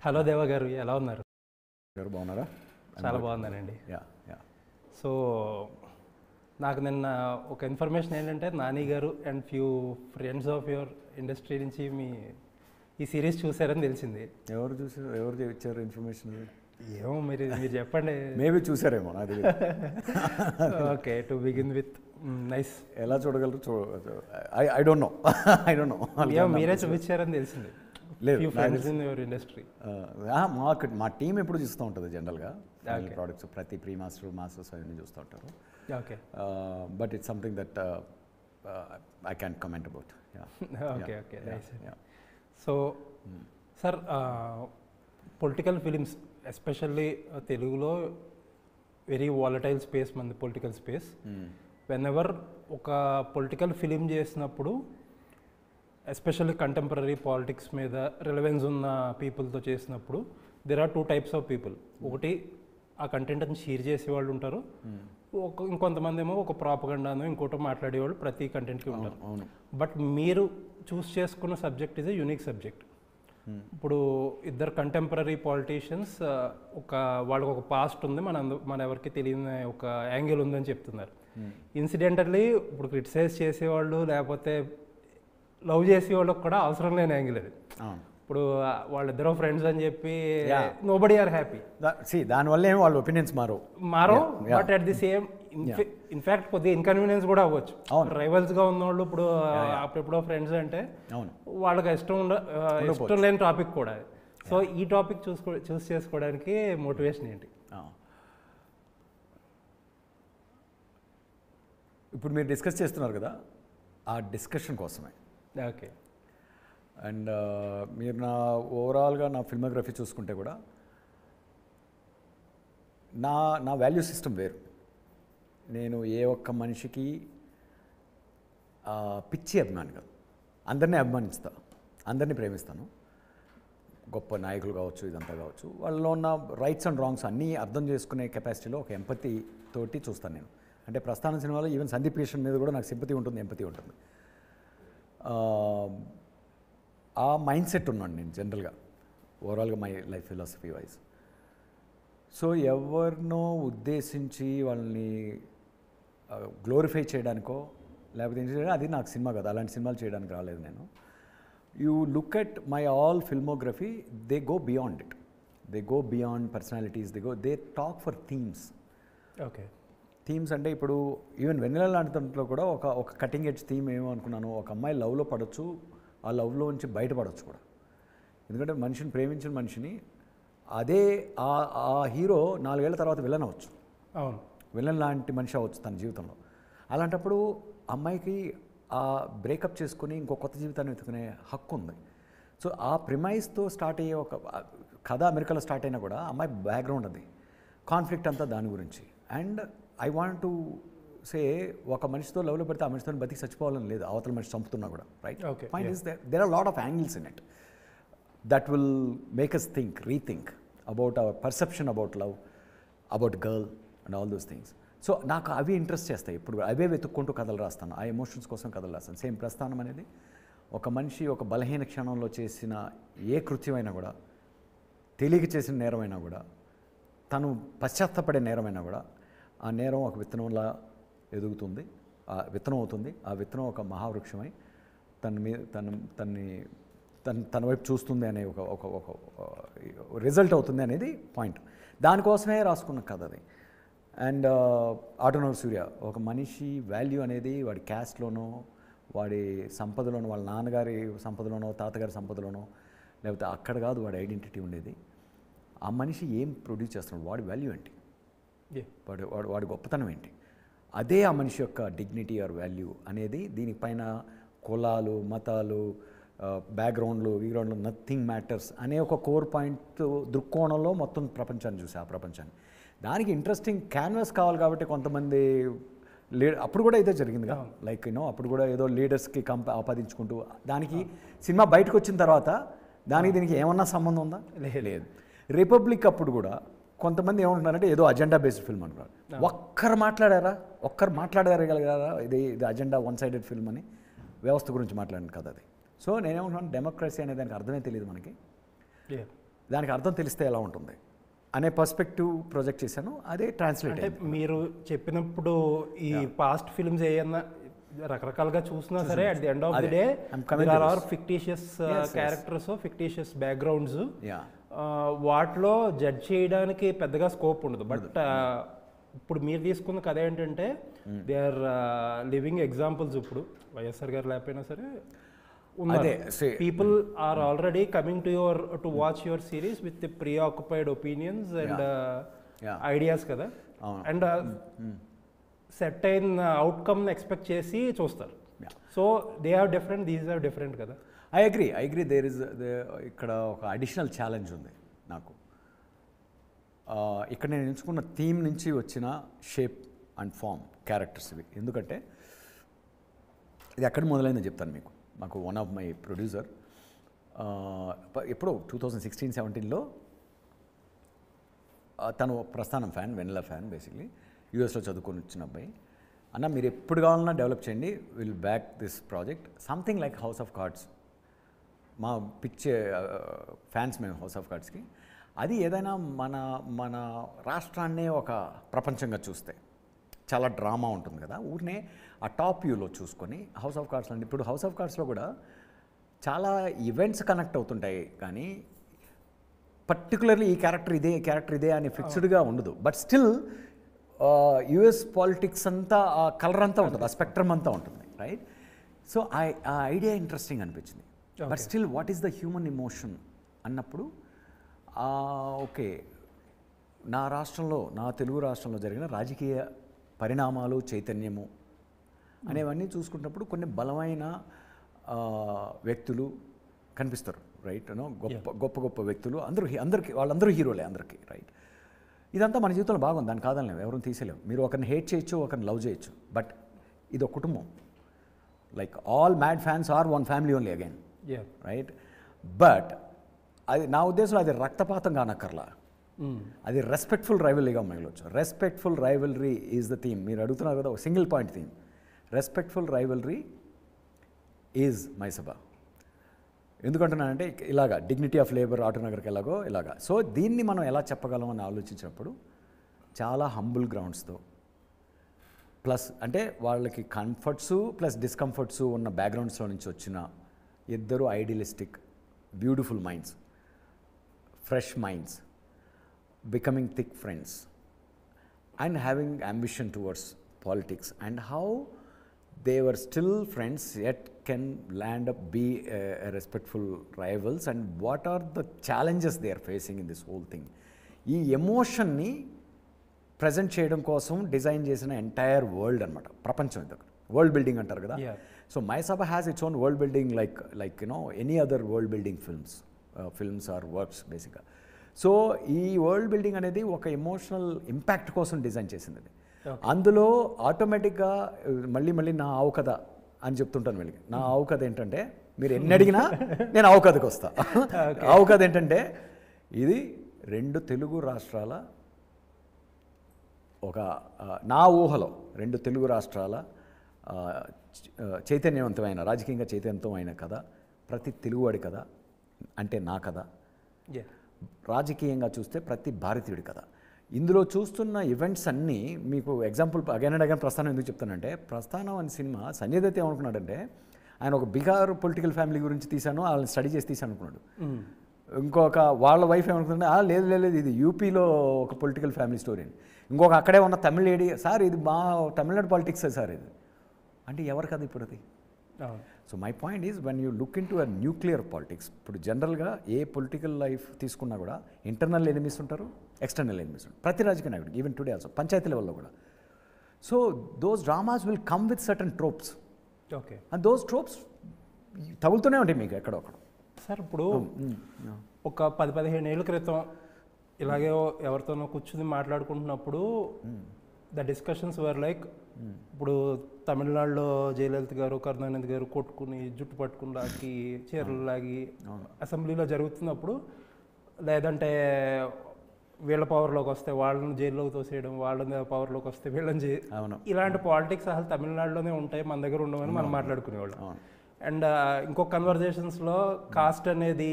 Hello దేవ గారు, ఎలా ఉన్నారు? గారు బాగున్నారా? చాలా బాగున్నానండి. యా యా సో నాకు నిన్న ఒక ఇన్ఫర్మేషన్ ఏంటంటే, నాని గారు and few friends of your industry నుంచి ఈ సిరీస్ చూసారని తెలిసింది. ఎవరు ఇచ్చారు ఇన్ఫర్మేషన్? ఏమో మీరు చెప్పండి. మేబీ చూసారేమో, నాకు తెలియదు. Okay, to begin with nice. ఎలా చూడగలరు? I don't know. మీరే చూపించారని తెలిసింది. లేదు, ఫ్రెండ్స్ ఇన్ యువర్ ఇండస్ట్రీ. మా టీం ఎప్పుడు చూస్తూ ఉంటుంది జనరల్గా. ప్రోడక్ట్స్ ప్రతి ప్రీ మాస్టర్స్ అవన్నీ చూస్తూ ఉంటారు. Okay, but it's something that I can comment about. Okay okay nice. So sir, political films especially తెలుగులో వెరీ వాలటైల్ స్పేస్ మంది పొలిటికల్ స్పేస్. వెన్ ఎవర్ ఒక పొలిటికల్ ఫిలిం చేసినప్పుడు, ఎస్పెషల్లీ కంటెంపరీ పాలిటిక్స్ మీద relevance ఉన్న పీపుల్తో చేసినప్పుడు, there are two types of people. ఒకటి ఆ కంటెంట్ని షేర్ చేసేవాళ్ళు ఉంటారు, ఇంకొంతమంది ఏమో ఒక ప్రాపగండాను ఇంకోటి మాట్లాడేవాళ్ళు ప్రతి కంటెంట్కి ఉంటారు. బట్ మీరు చూస్ చేసుకున్న subject is a unique subject. ఇప్పుడు ఇద్దరు కంటెంపరీ పాలిటీషియన్స్, వాళ్ళకి ఒక పాస్ట్ ఉంది, మన ఎవరికి తెలియని ఒక యాంగిల్ ఉందని చెప్తున్నారు. ఇన్సిడెంటల్లీ ఇప్పుడు క్రిటిసైజ్ చేసేవాళ్ళు లేకపోతే లవ్ చేసే వాళ్ళకి కూడా అవసరం లేని యాంగిల్ అది. ఇప్పుడు వాళ్ళిద్దరూ ఫ్రెండ్స్ అని చెప్పి నోబడీ ఆర్ హ్యాపీ. దానివల్ల ఏమి వాళ్ళ ఒపీనియన్స్ మారు, but at the same in fact కొద్దిగా ఇన్కన్వీనియన్స్ కూడా అవ్వచ్చు. రైవల్స్ గా ఉన్న వాళ్ళు ఇప్పుడు అప్పుడెప్పుడో ఫ్రెండ్స్ అంటే వాళ్ళకి ఇష్టం లేని టాపిక్ కూడా. సో ఈ టాపిక్ చూస్ చేసుకోవడానికి మోటివేషన్ ఏంటి? ఇప్పుడు మీరు డిస్కస్ చేస్తున్నారు కదా, ఆ డిస్కషన్ కోసమే. ఓకే. అండ్ మీరు ఓవరాల్గా నా ఫిల్మోగ్రఫీ చూసుకుంటే కూడా నా వాల్యూ సిస్టమ్ వేరు. నేను ఏ ఒక్క మనిషికి పిచ్చి అభిమాని కాదు, అందరినీ అభిమానిస్తా, అందరినీ ప్రేమిస్తాను. గొప్ప నాయకులు కావచ్చు, ఇదంతా కావచ్చు, వాళ్ళలో ఉన్న రైట్స్ అండ్ రాంగ్స్ అన్నీ అర్థం చేసుకునే కెపాసిటీలో ఒక ఎంపతి తోటి చూస్తాను నేను. అంటే ప్రస్థానం సినిమాలో ఈవెన్ సందీప్ కిషన్ మీద కూడా నాకు సింపతి ఉంటుంది, ఎంపతి ఉంటుంది. ఆ మైండ్ సెట్ ఉన్నాను నేను జనరల్గా, ఓవరాల్గా my life philosophy wise. So ఎవరినో ఉద్దేశించి వాళ్ళని గ్లోరిఫై చేయడానికో లేకపోతే ఏం చేయడం, అది నాకు సినిమా కదా, అలాంటి సినిమాలు చేయడానికి రాలేదు నేను. You look at my all filmography, they go beyond it, they go beyond personalities, they talk for themes. Okay. Themes అంటే ఇప్పుడు ఈవెన్ వెన్నెల లాంటి దాంట్లో కూడా ఒక కటింగ్ ఎడ్జ్ థీమ్ ఏమో అనుకున్నాను. ఒక అమ్మాయి లవ్లో పడవచ్చు, ఆ లవ్లో నుంచి బయటపడవచ్చు కూడా. ఎందుకంటే మనిషిని ప్రేమించిన మనిషిని అదే ఆ హీరో 4 ఏళ్ల తర్వాత విలన్ అవ్వచ్చు. అవును, విలన్ లాంటి మనిషి అవ్వచ్చు తన జీవితంలో. అలాంటప్పుడు అమ్మాయికి ఆ బ్రేకప్ చేసుకుని ఇంకో కొత్త జీవితాన్ని వెతుకునే హక్కు ఉంది. సో ఆ ప్రిమైస్తో స్టార్ట్ అయ్యే ఒక కథ అమెరికాలో స్టార్ట్ అయినా కూడా అమ్మాయి బ్యాక్గ్రౌండ్ అది, కాన్ఫ్లిక్ట్ అంతా దాని గురించి. And I want to say, ఒక మనిషితో లవ్లో పెడితే ఆ మనిషితో బతికి చచ్చిపోవాలని లేదు, అవతల మనిషి చంపుతున్నా కూడా, right? Point is there are lot of angles in it that will make us think, rethink about our perception about love, about girl and all those things. So నాకు అవి ఇంట్రెస్ట్ చేస్తాయి. ఇప్పుడు అవే వెతుక్కుంటూ కథలు రాస్తాను, ఆ ఎమోషన్స్ కోసం కథలు రాస్తాను. సేమ్ ప్రస్థానం అనేది ఒక మనిషి ఒక బలహీన క్షణంలో చేసిన ఏ కృత్యమైనా కూడా, తెలియక చేసిన నేరమైనా కూడా, తను పశ్చాత్తపడే నేరమైనా కూడా, ఆ నేరం ఒక విత్తనంలా ఎదుగుతుంది, ఆ విత్తనం అవుతుంది. ఆ విత్తనం ఒక మహావృక్షమై తన వైపు చూస్తుంది అనే ఒక రిజల్ట్ అవుతుంది అనేది పాయింట్. దానికోసమే రాసుకున్న కథ అది. అండ్ ఆటోనర్ సూర్య, ఒక మనిషి వాల్యూ అనేది వాడి క్యాస్ట్లోనో, వాడి సంపదలోనో, వాళ్ళ నాన్నగారి సంపదలోనో, తాతగారి సంపదలోనో, లేకపోతే అక్కడ కాదు వాడి ఐడెంటిటీ ఉండేది. ఆ మనిషి ఏం ప్రొడ్యూస్ చేస్తున్నాడు, వాడి వాల్యూ ఏంటి, వాడి గొప్పతనం ఏంటి, అదే ఆ మనిషి యొక్క డిగ్నిటీ ఆర్ వాల్యూ అనేది. దీనిపైన కులాలు, మతాలు, బ్యాక్గ్రౌండ్లు, నథింగ్ మ్యాటర్స్ అనే ఒక కోర్ పాయింట్ దృక్కోణంలో మొత్తం ప్రపంచాన్ని చూసి, ఆ ప్రపంచాన్ని. దానికి ఇంట్రెస్టింగ్ క్యాన్వాస్ కావాలి కాబట్టి కొంతమంది అప్పుడు కూడా ఇదే జరిగిందిగా, లైక్ అప్పుడు కూడా ఏదో లీడర్స్కి ఆపాదించుకుంటూ, దానికి సినిమా బయటకు వచ్చిన తర్వాత దీనికి ఏమన్నా సంబంధం ఉందా? లేదు. రిపబ్లిక్ అప్పుడు కూడా కొంతమంది ఏమంటున్నారంటే ఏదో అజెండా బేస్డ్ ఫిల్మ్ అంటున్నారు. ఒక్కరు మాట్లాడగలగారా ఇది అజెండా వన్ సైడెడ్ ఫిల్మ్ అని, వ్యవస్థ గురించి మాట్లాడిన కదా అది. సో నేనేమంటున్నాను, డెమోక్రసీ అనే దానికి అర్థమే తెలియదు మనకి. దానికి అర్థం తెలిస్తే ఎలా ఉంటుంది అనే పర్స్పెక్టివ్ ప్రొజెక్ట్ చేశాను. అదే ట్రాన్స్లేట్ అంటే మీరు చెప్పినప్పుడు ఈ పాస్ట్ ఫిల్మ్స్ ఏమన్నా రకరకాలుగా చూసినా సరే at the end of the day there are fictitious characters, fictitious backgrounds, వాటిలో జడ్జ్ చేయడానికి పెద్దగా స్కోప్ ఉండదు. బట్ ఇప్పుడు మీరు తీసుకున్న కథ ఏంటంటే దే ఆర్ లివింగ్ ఎగ్జాంపుల్స్. ఇప్పుడు వైఎస్ఆర్ గారు లేకపోయినా సరే people are already coming to watch your series with preoccupied opinions and ideas కదా, అండ్ సెట్ అయిన అవుట్కమ్ ఎక్స్పెక్ట్ చేసి చూస్తారు. So they are different, these are different కదా. ఐ అగ్రీ దేర్ ఇస్ ఇక్కడ ఒక అడిషనల్ ఛాలెంజ్ ఉంది నాకు. ఇక్కడ నేను ఎంచుకున్న థీమ్ నుంచి వచ్చిన షేప్ అండ్ ఫామ్ క్యారెక్టర్స్ ఇవి. ఎందుకంటే ఇది ఎక్కడ మొదలైందో చెప్తాను మీకు. మాకు వన్ ఆఫ్ మై ప్రొడ్యూసర్ ఎప్పుడో 2016-17లో తను ప్రస్థానం ఫ్యాన్, వెనిలా ఫ్యాన్, బేసిక్లీ యూఎస్లో చదువుకొని వచ్చిన అబ్బాయి. అన్న మీరు ఎప్పుడు కావాలన్నా డెవలప్ చేయండి, will back this project, something like house of cards. మా పిచ్చే ఫ్యాన్స్ మేము హౌస్ ఆఫ్ కార్డ్స్కి. అది ఏదైనా మన రాష్ట్రాన్నే ఒక ప్రపంచంగా చూస్తే చాలా డ్రామా ఉంటుంది కదా, ఊరినే ఆ టాప్ వ్యూలో చూసుకొని హౌస్ ఆఫ్ కార్డ్స్ అంటే ఇప్పుడు హౌస్ ఆఫ్ కార్డ్స్లో కూడా చాలా ఈవెంట్స్ కనెక్ట్ అవుతుంటాయి, కానీ పర్టికులర్లీ ఈ క్యారెక్టర్ ఇదే అని ఫిక్స్డ్గా ఉండదు. బట్ స్టిల్ యుఎస్ పాలిటిక్స్ అంతా ఆ కలర్ అంతా ఉంటుంది, ఆ స్పెక్ట్రమ్ అంతా ఉంటుంది, రైట్? సో ఆ ఐడియా ఇంట్రెస్టింగ్ అనిపించింది. But still what is the human emotion అన్నప్పుడు ఓకే, నా రాష్ట్రంలో, నా తెలుగు రాష్ట్రంలో జరిగిన రాజకీయ పరిణామాలు, చైతన్యము అనేవన్నీ చూసుకున్నప్పుడు కొన్ని బలమైన వ్యక్తులు కనిపిస్తారు, రైట్? గొప్ప వ్యక్తులు, వాళ్ళందరూ హీరోలే అందరికీ, రైట్? ఇదంతా మన జీవితంలో బాగుంది, దాన్ని కాదనలేము, ఎవరిని తీసేలేము. మీరు ఒకరిని హేట్ చేయొచ్చు, ఒకరిని లవ్ చేయొచ్చు, బట్ ఇది ఒక కుటుంబం. Like all mad fans are one family only again, right? But అది నా ఉద్దేశంలో అది రక్తపాతం కానక్కర్లా, అది రెస్పెక్ట్ఫుల్ రైవల్రీగా మిగలవచ్చు. Respectful rivalry is the theme. మీరు అడుగుతున్నారు కదా, ఒక single point theme. Respectful rivalry is Mayasabha. ఎందుకంటున్నానంటే ఇలాగా డిగ్నిటీ ఆఫ్ లేబర్ ఆటోనగర్కి ఎలాగో ఇలాగా. సో దీన్ని మనం ఎలా చెప్పగలం అని ఆలోచించినప్పుడు చాలా హంబుల్ గ్రౌండ్స్తో, ప్లస్ అంటే వాళ్ళకి కంఫర్ట్స్ ప్లస్ డిస్కంఫర్ట్స్ ఉన్న బ్యాక్గ్రౌండ్స్లో నుంచి వచ్చిన ఇద్దరు idealistic beautiful minds, fresh minds, becoming thick friends and having ambition towards politics, and how they were still friends yet can land up be a respectful rivals, and what are the challenges they are facing in this whole thing. ఈ ఎమోషన్ని present చేయడం కోసం design చేసిన entire world అనమాట, ప్రపంచం. ఇది world building అంటారు కదా. So Mayasabha has its own world building like any other world building films or works basically. So ఈ వరల్డ్ బిల్డింగ్ అనేది ఒక ఎమోషనల్ ఇంపాక్ట్ కోసం డిజైన్ చేసింది. అందులో ఆటోమేటిక్గా మళ్ళీ నా ఆవు కథ అని చెప్తుంటాను వీళ్ళకి. నా ఆవు కథ ఏంటంటే, మీరు ఎన్ని అడిగినా నేను ఆవు కథకు వస్తా. ఆవు కథ ఏంటంటే, ఇది 2 తెలుగు రాష్ట్రాల నా ఊహలో 2 తెలుగు రాష్ట్రాల చైతన్యవంతమైన, రాజకీయంగా చైతన్యవంతమైన కథ, ప్రతి తెలుగువాడి కథ అంటే నా కథ, రాజకీయంగా చూస్తే ప్రతి భారతీయుడి కథ. ఇందులో చూస్తున్న ఈవెంట్స్ అన్నీ మీకు ఎగ్జాంపుల్ అగైన్ అండ్ అగైన్ ప్రస్థానం ఎందుకు చెప్తానంటే, ప్రస్థానం అనే సినిమా సంజయ్ దత్ ఏమనుకున్నాడంటే, ఆయన ఒక బీహార్ పొలిటికల్ ఫ్యామిలీ గురించి తీశాను, వాళ్ళని స్టడీ చేసి తీశాను అనుకున్నాడు. ఇంకొక వాళ్ళ వైఫ్ ఏమనుకుంటుంటే, లేదు ఇది యూపీలో ఒక పొలిటికల్ ఫ్యామిలీ స్టోరీ అని. ఇంకొక అక్కడే ఉన్న తమిళ లేడీ, సార్ ఇది మా తమిళనాడు పాలిటిక్స్ సార్ ఇది అంటే ఎవరు కదా ఇప్పుడు అది. So my point is, when you look in to a nuclear politics, ఇప్పుడు జనరల్గా ఏ పొలిటికల్ లైఫ్ తీసుకున్నా కూడా ఇంటర్నల్ ఎనిమీస్ ఉంటారు, ఎక్స్టర్నల్ ఎనిమీస్ ఉంటారు, ప్రతి రాజకీయ నాయకుడికి, ఈవెన్ టుడే ఆల్సో పంచాయతీ లెవెల్లో కూడా. So those dramas will come with certain tropes, and those tropes తగులుతూనే ఉంటాయి మీకు ఎక్కడొక్కడ. సార్ ఇప్పుడు ఒక 10-15 ఏళ్ళ క్రితం ఇలాగే ఎవరితోనో కూర్చుని మాట్లాడుకుంటున్నప్పుడు ద డిస్కషన్స్ వర్ లైక్, ఇప్పుడు తమిళనాడులో జయలలిత గారు, కరుణానిధి గారు కొట్టుకుని జుట్టు పట్టుకుని లాగి చీరలు లాగి అసెంబ్లీలో జరుగుతున్నప్పుడు, లేదంటే వీళ్ళ పవర్లోకి వస్తే వాళ్ళని జైల్లోకి తోసేయడం, వాళ్ళని పవర్లోకి వస్తే వీళ్ళని ఇలాంటి పాలిటిక్స్ అసలు తమిళనాడులోనే ఉంటాయి, మన దగ్గర ఉండమని మనం మాట్లాడుకునేవాళ్ళం. అండ్ ఇంకొక కన్వర్జేషన్స్లో కాస్ట్ అనేది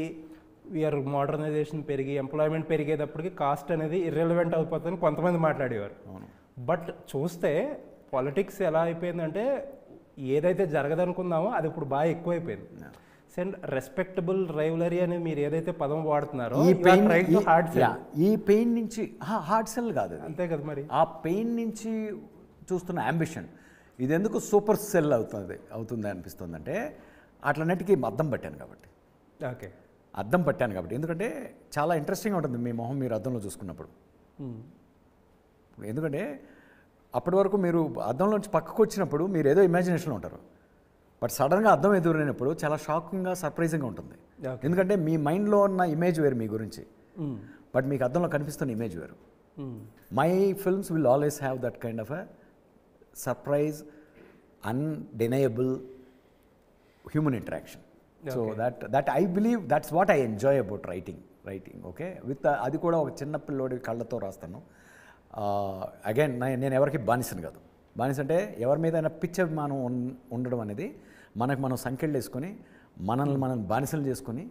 వీఆర్ మోడర్నైజేషన్ పెరిగి ఎంప్లాయ్మెంట్ పెరిగేటప్పటికి కాస్ట్ అనేది ఇర్రెలవెంట్ అయిపోతుందని కొంతమంది మాట్లాడేవారు. బట్ చూస్తే పాలిటిక్స్ ఎలా అయిపోయిందంటే ఏదైతే జరగదనుకుందామో అది ఇప్పుడు బాగా ఎక్కువైపోయింది. అండ్ రెస్పెక్టబుల్ రైవలరీ అని మీరు ఏదైతే పదం వాడుతున్నారో ఈ పెయిన్ నుంచి హార్డ్ సెల్ కాదు, అంతే కదా మరి. ఆ పెయిన్ నుంచి చూస్తున్న అంబిషన్ ఇది ఎందుకు సూపర్ సెల్ అవుతుంది అనిపిస్తుంది అంటే అట్లన్నిటికీ అద్దం పట్టాను కాబట్టి. ఓకే, అద్దం పట్టాను కాబట్టి. ఎందుకంటే చాలా ఇంట్రెస్టింగ్గా ఉంటుంది మీ మొహం మీరు అద్దంలో చూసుకున్నప్పుడు. ఎందుకంటే అప్పటి వరకు మీరు అద్దంలోంచి పక్కకు వచ్చినప్పుడు మీరు ఏదో ఇమాజినేషన్లో ఉంటారు, బట్ సడన్గా అద్దం ఎదురైనప్పుడు చాలా షాకింగ్గా సర్ప్రైజింగ్గా ఉంటుంది. ఎందుకంటే మీ మైండ్లో ఉన్న ఇమేజ్ వేరు మీ గురించి, బట్ మీకు అద్దంలో కనిపిస్తున్న ఇమేజ్ వేరు. My films will always have that kind of a surprise, undeniable human interaction. So that I believe that's what I enjoy about writing. Okay, with అది కూడా ఒక చిన్న పిల్లోడి కళ్ళతో రాస్తాను. అగైన్ నేను ఎవరికి బానిసను కాదు. బానిస అంటే ఎవరి మీద పిచ్చి అభిమానం ఉండడం అనేది మనకు మనం సంఖ్యలు వేసుకొని మనల్ని మనం బానిసలు చేసుకొని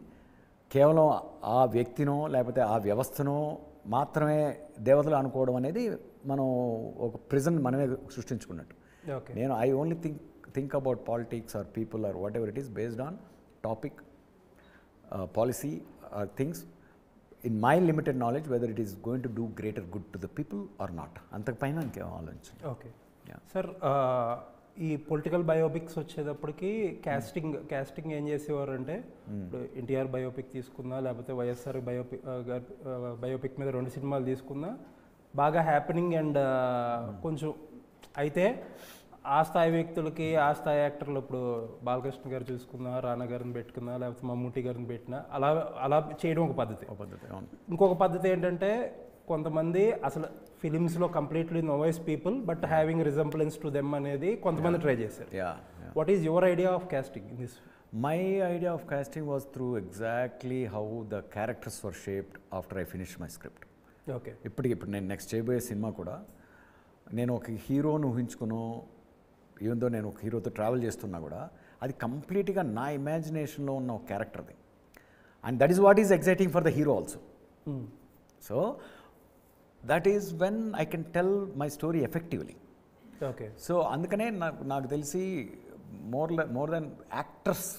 కేవలం ఆ వ్యక్తినో లేకపోతే ఆ వ్యవస్థనో మాత్రమే దేవతలు అనుకోవడం అనేది మనం ఒక ప్రిజన్ మనమే సృష్టించుకున్నట్టు. నేను I only think about politics or people or whatever it is based on topic, policy or things in my limited knowledge whether it is going to do greater good to the people or not. అంతకుపైన ఇంకేం ఆలోచించండి. Okay sir, ఈ political biopics వచ్చేటప్పటికి casting ఏం చేసేవారు అంటే ఇప్పుడు NTR biopic తీసుకున్నా లేకపోతే వైఎస్ఆర్ బయోపిక్ మీద 2 సినిమాలు తీసుకున్నా బాగా హ్యాపెనింగ్ అండ్ కొంచెం అయితే ఆ స్థాయి వ్యక్తులకి ఆ స్థాయి యాక్టర్లు ఇప్పుడు బాలకృష్ణ గారు చూసుకున్నా, రానా గారిని పెట్టుకున్నా లేకపోతే మమ్ముట్టి గారిని పెట్టినా అలా చేయడం ఒక పద్ధతి. ఇంకొక పద్ధతి ఏంటంటే కొంతమంది అసలు ఫిలిమ్స్లో completely novice people but having resemblance to them అనేది కొంతమంది ట్రై చేశారు. What is your idea of casting in this? My idea of casting was through exactly how the characters were shaped after I finish my script. Okay, ఇప్పుడు నేను next చేయబోయే cinema కూడా నేను ఒక హీరోను ఊహించుకును, even though నేను ఒక హీరోతో ట్రావెల్ చేస్తున్నా కూడా అది కంప్లీట్గా నా ఇమాజినేషన్లో ఉన్న ఒక క్యారెక్టర్ది. And that is what is exciting for the hero also. So that is when I can tell my story effectively. Okay, so అందుకనే నాకు తెలిసి more than actors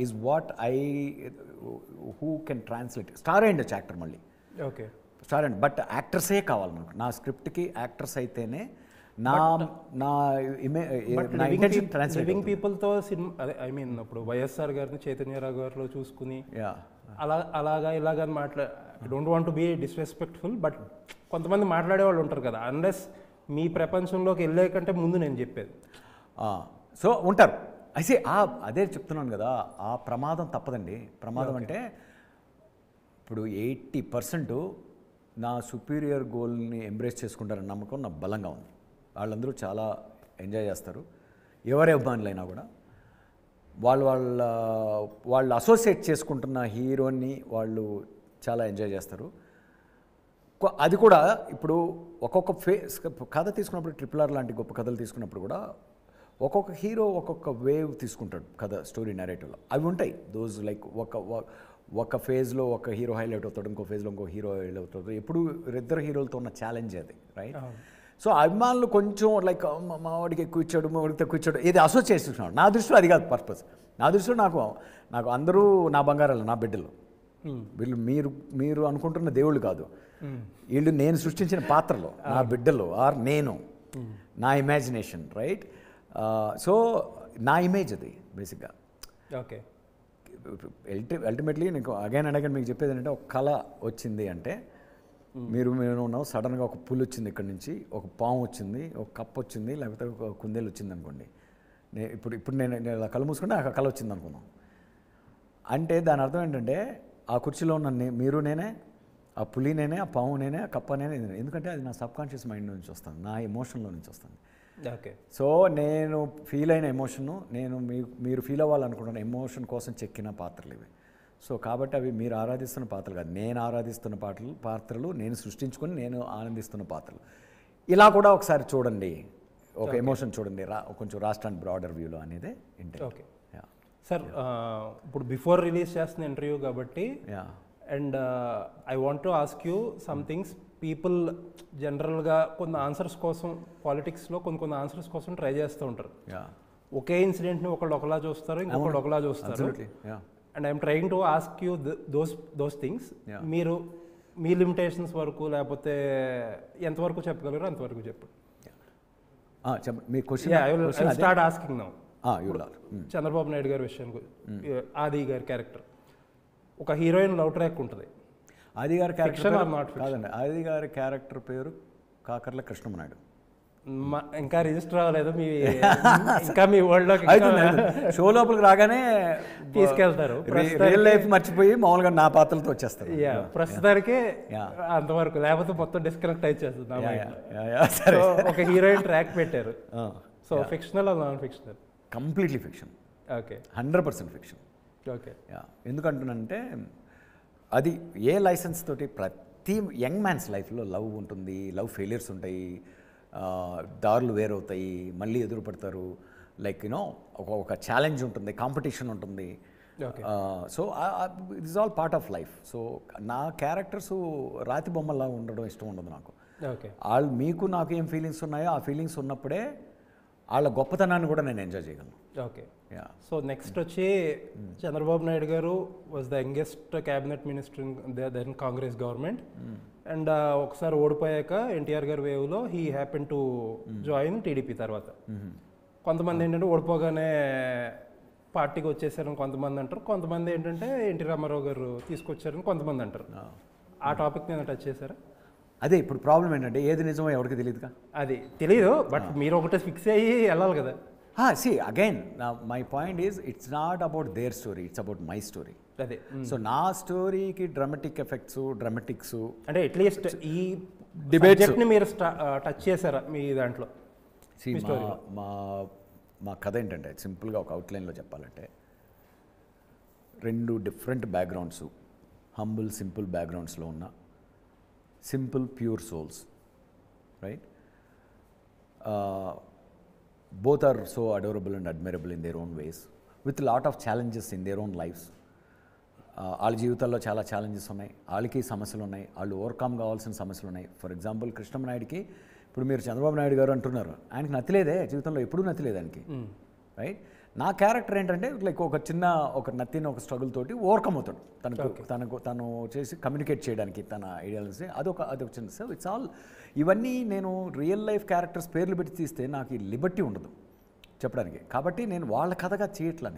is what who can translate. Star అయ్యిండొచ్చు actor మళ్ళీ, okay star and, but యాక్టర్సే కావాలి నాకు. నా స్క్రిప్ట్కి యాక్టర్స్ అయితేనే నా ఇంటెన్షన్ ట్రాన్స్లేట్. లివింగ్ పీపుల్తో సినిమా అదే ఐ మీన్ ఇప్పుడు వైఎస్ఆర్ గారిని చైతన్యరావు గారిలో చూసుకుని అలాగా ఇలాగని I don't want to be disrespectful but కొంతమంది మాట్లాడే వాళ్ళు ఉంటారు కదా, అన్లెస్ మీ ప్రపంచంలోకి వెళ్ళే కంటే ముందు నేను చెప్పేది. సో ఉంటారు అయితే అదే చెప్తున్నాను కదా, ఆ ప్రమాదం తప్పదండి. ప్రమాదం అంటే ఇప్పుడు 80% నా సుపీరియర్ గోల్ని ఎంబ్రేస్ చేసుకుంటారని నమ్మకం నాకు బలంగా ఉంది. వాళ్ళందరూ చాలా ఎంజాయ్ చేస్తారు, ఎవరి అభిమానులైనా కూడా. వాళ్ళు అసోసియేట్ చేసుకుంటున్న హీరోని వాళ్ళు చాలా ఎంజాయ్ చేస్తారు. అది కూడా ఇప్పుడు ఒక్కొక్క కథ తీసుకున్నప్పుడు, RRR లాంటి గొప్ప కథలు తీసుకున్నప్పుడు కూడా ఒక్కొక్క హీరో ఒక్కొక్క వేవ్ తీసుకుంటాడు కథ స్టోరీ నెరేటివ్లో. అవి ఉంటాయి దోస్ లైక్ ఒక ఫేజ్లో ఒక హీరో హైలైట్ అవుతాడు, ఇంకో ఫేజ్లో ఇంకో హీరో హైలైట్ అవుతాడు. ఎప్పుడు ఇద్దరు హీరోలతో ఉన్న ఛాలెంజ్ అది, రైట్? సో అభిమానులు కొంచెం లైక్ మా వాడికి ఎక్కువ ఇచ్చాడు, మా వాడికి తక్కువ ఇచ్చాడు, ఏది అసోసియేట్ చేసుకున్నాడు. నా దృష్టిలో అది కాదు పర్పస్. నా దృష్టిలో నాకు అందరూ నా బంగారాలు, నా బిడ్డలు. వీళ్ళు మీరు అనుకుంటున్న దేవుళ్ళు కాదు, వీళ్ళు నేను సృష్టించిన పాత్రలు, నా బిడ్డలు ఆర్ నేను, నా ఇమాజినేషన్, రైట్? సో నా ఇమేజ్ అది బేసిక్గా. ఓకే, అల్టిమేట్లీ నీకు అగైన్ అండ్ అగైన్ మీకు చెప్పేది ఏంటంటే, ఒక కళ వచ్చింది అంటే మీరు ఉన్నావు, సడన్గా ఒక పులి వచ్చింది ఇక్కడ నుంచి, ఒక పాము వచ్చింది, ఒక కప్ప వచ్చింది, లేకపోతే ఒక కుందేలు వచ్చింది అనుకోండి. ఇప్పుడు నేను ఇలా కళ్ళు మూసుకుంటే ఆ కళ వచ్చింది అనుకున్నాం అంటే దాని అర్థం ఏంటంటే ఆ కుర్చీలో ఉన్న మీరు నేనే, ఆ పులి నేనే, ఆ పాము నేనే, ఆ కప్ప నేనే. ఎందుకంటే అది నా సబ్కాన్షియస్ మైండ్ నుంచి వస్తుంది, నా ఎమోషన్లో నుంచి వస్తుంది. ఓకే, సో నేను ఫీల్ అయిన ఎమోషను, నేను మీరు ఫీల్ అవ్వాలనుకుంటున్న ఎమోషన్ కోసం చెక్కిన పాత్రలు ఇవి. సో కాబట్టి అవి మీరు ఆరాధిస్తున్న పాత్రలు కాదు, నేను ఆరాధిస్తున్న పాత్రలు, నేను సృష్టించుకొని నేను ఆనందిస్తున్న పాత్రలు. ఇలా కూడా ఒకసారి చూడండి, ఒక ఎమోషన్ చూడండి, కొంచెం రాష్ట్రానికి బ్రాడర్ వ్యూలో అనేది ఇంటే. ఓకే, సార్ ఇప్పుడు బిఫోర్ రిలీజ్ చేస్తున్న ఇంటర్వ్యూ కాబట్టి yeah and I want to ask you some things people జనరల్గా కొన్ని ఆన్సర్స్ కోసం పాలిటిక్స్లో కొన్ని ఆన్సర్స్ కోసం ట్రై చేస్తూ ఉంటారు. యా ఒకే ఇన్సిడెంట్ని ఒకళ్ళు ఒకలా చూస్తారు, ఇంకొకళ్ళు ఒకలా చూస్తారు. Yeah and I'm trying to ask you those things. మీరు మీ లిమిటేషన్స్ వరకు లేకపోతే ఎంతవరకు చెప్పగలరు అంతవరకు చెప్పండి. మీ question I will start asking now. Chandrababu Naidu గారి విషయానికి, ఆది గారి క్యారెక్టర్, ఒక హీరోయిన్ లవ్ ట్రాక్ ఉంటుంది. ఆది గారి క్యారెక్టర్ కాదండి, ఆది గారి క్యారెక్టర్ పేరు కాకర్ల కృష్ణమనాయుడు. ఇంకా రిజిస్టర్ అవ్వలేదు మీ ఇంకా మీ వరల్డ్ లో షో లోపలికి రాగానే తీసుకెళ్తారు. రియల్ లైఫ్ మర్చిపోయి మామూలుగా నా పాత్రలతో వచ్చేస్తారు. ప్రస్తుతానికి అంతవరకు, లేకపోతే మొత్తం డిస్కనెక్ట్ అయిచేస్తుంది. ఒక హీరోయిన్ ట్రాక్ పెట్టారు. So fictional or non fictional? Completely fiction. Okay, 100% fiction. Okay, ఎందుకంటున్నానంటే అది ఏ లైసెన్స్ తోటి ప్రతి యంగ్ మ్యాన్స్ లైఫ్లో లవ్ ఉంటుంది, లవ్ ఫెయిలియర్స్ ఉంటాయి, దారులు వేరవుతాయి, మళ్ళీ ఎదురుపడతారు. లైక్ యూనో ఒక ఛాలెంజ్ ఉంటుంది, కాంపిటీషన్ ఉంటుంది. So it is all part of life. సో నా క్యారెక్టర్స్ రాతి బొమ్మలా ఉండడం ఇష్టం ఉండదు నాకు. వాళ్ళు మీకు నాకు ఏం ఫీలింగ్స్ ఉన్నాయో ఆ ఫీలింగ్స్ ఉన్నప్పుడే వాళ్ళ గొప్పతనాన్ని కూడా నేను ఎంజాయ్ చేయగలను. ఓకే, సో నెక్స్ట్ వచ్చి చంద్రబాబు నాయుడు గారు was the youngest cabinet minister in then Congress government. And ఒకసారి ఓడిపోయాక ఎన్టీఆర్ గారి వేవ్లో he happen to join TDP. తర్వాత కొంతమంది ఏంటంటే ఓడిపోగానే పార్టీకి వచ్చేసారని కొంతమంది అంటారు, కొంతమంది ఏంటంటే ఎన్టీ రామారావు గారు తీసుకొచ్చారని కొంతమంది అంటారు. ఆ టాపిక్ నేను టచ్ చేశారా? అదే ఇప్పుడు ప్రాబ్లం ఏంటంటే ఏది నిజమో ఎవరికి తెలియదుగా. అది తెలియదు, బట్ మీరు ఒకటే ఫిక్స్ అయ్యి వెళ్ళాలి కదా. See, again, now my point is, it's not about their story, it's about my story. అదే, సో నా స్టోరీకి డ్రామాటిక్ ఎఫెక్ట్స్, డ్రామాటిక్స్, అంటే అట్లీస్ట్ ఈ సబ్జెక్ట్ని మీరు టచ్ చేశారా మీ దాంట్లో? మా కథ ఏంటంటే సింపుల్గా ఒక అవుట్లైన్లో చెప్పాలంటే, 2 డిఫరెంట్ బ్యాక్గ్రౌండ్స్, హంబుల్ సింపుల్ బ్యాక్గ్రౌండ్స్లో ఉన్న simple pure souls, right? Both are so adorable and admirable in their own ways, with a lot of challenges in their own lives. వాళ్ళ జీవితాల్లో చాలా ఛాలెంజెస్ ఉన్నాయి, వాళ్ళకి సమస్యలు ఉన్నాయి, వాళ్ళు ఓవర్కమ్ కావాల్సిన సమస్యలు ఉన్నాయి. ఫర్ ఎగ్జాంపుల్ కృష్ణమనాయుడికి, ఇప్పుడు మీరు చంద్రబాబు నాయుడు గారు అంటున్నారు, ఆయనకి నచ్చలేదే జీవితంలో, ఎప్పుడూ నచ్చలేదు ఆయనకి, రైట్? నా క్యారెక్టర్ ఏంటంటే లైక్ ఒక నత్తిన ఒక స్ట్రగుల్ తోటి ఓవర్కమ్ అవుతాడు, తను చేసి కమ్యూనికేట్ చేయడానికి తన ఐడియాలజీ, అదొక చిన్న. సో ఇట్స్ ఆల్ ఇవన్నీ నేను రియల్ లైఫ్ క్యారెక్టర్స్ పేర్లు పెట్టి తీస్తే నాకు ఈ లిబర్టీ ఉండదు చెప్పడానికి. కాబట్టి నేను వాళ్ళ కథగా చేయట్లా.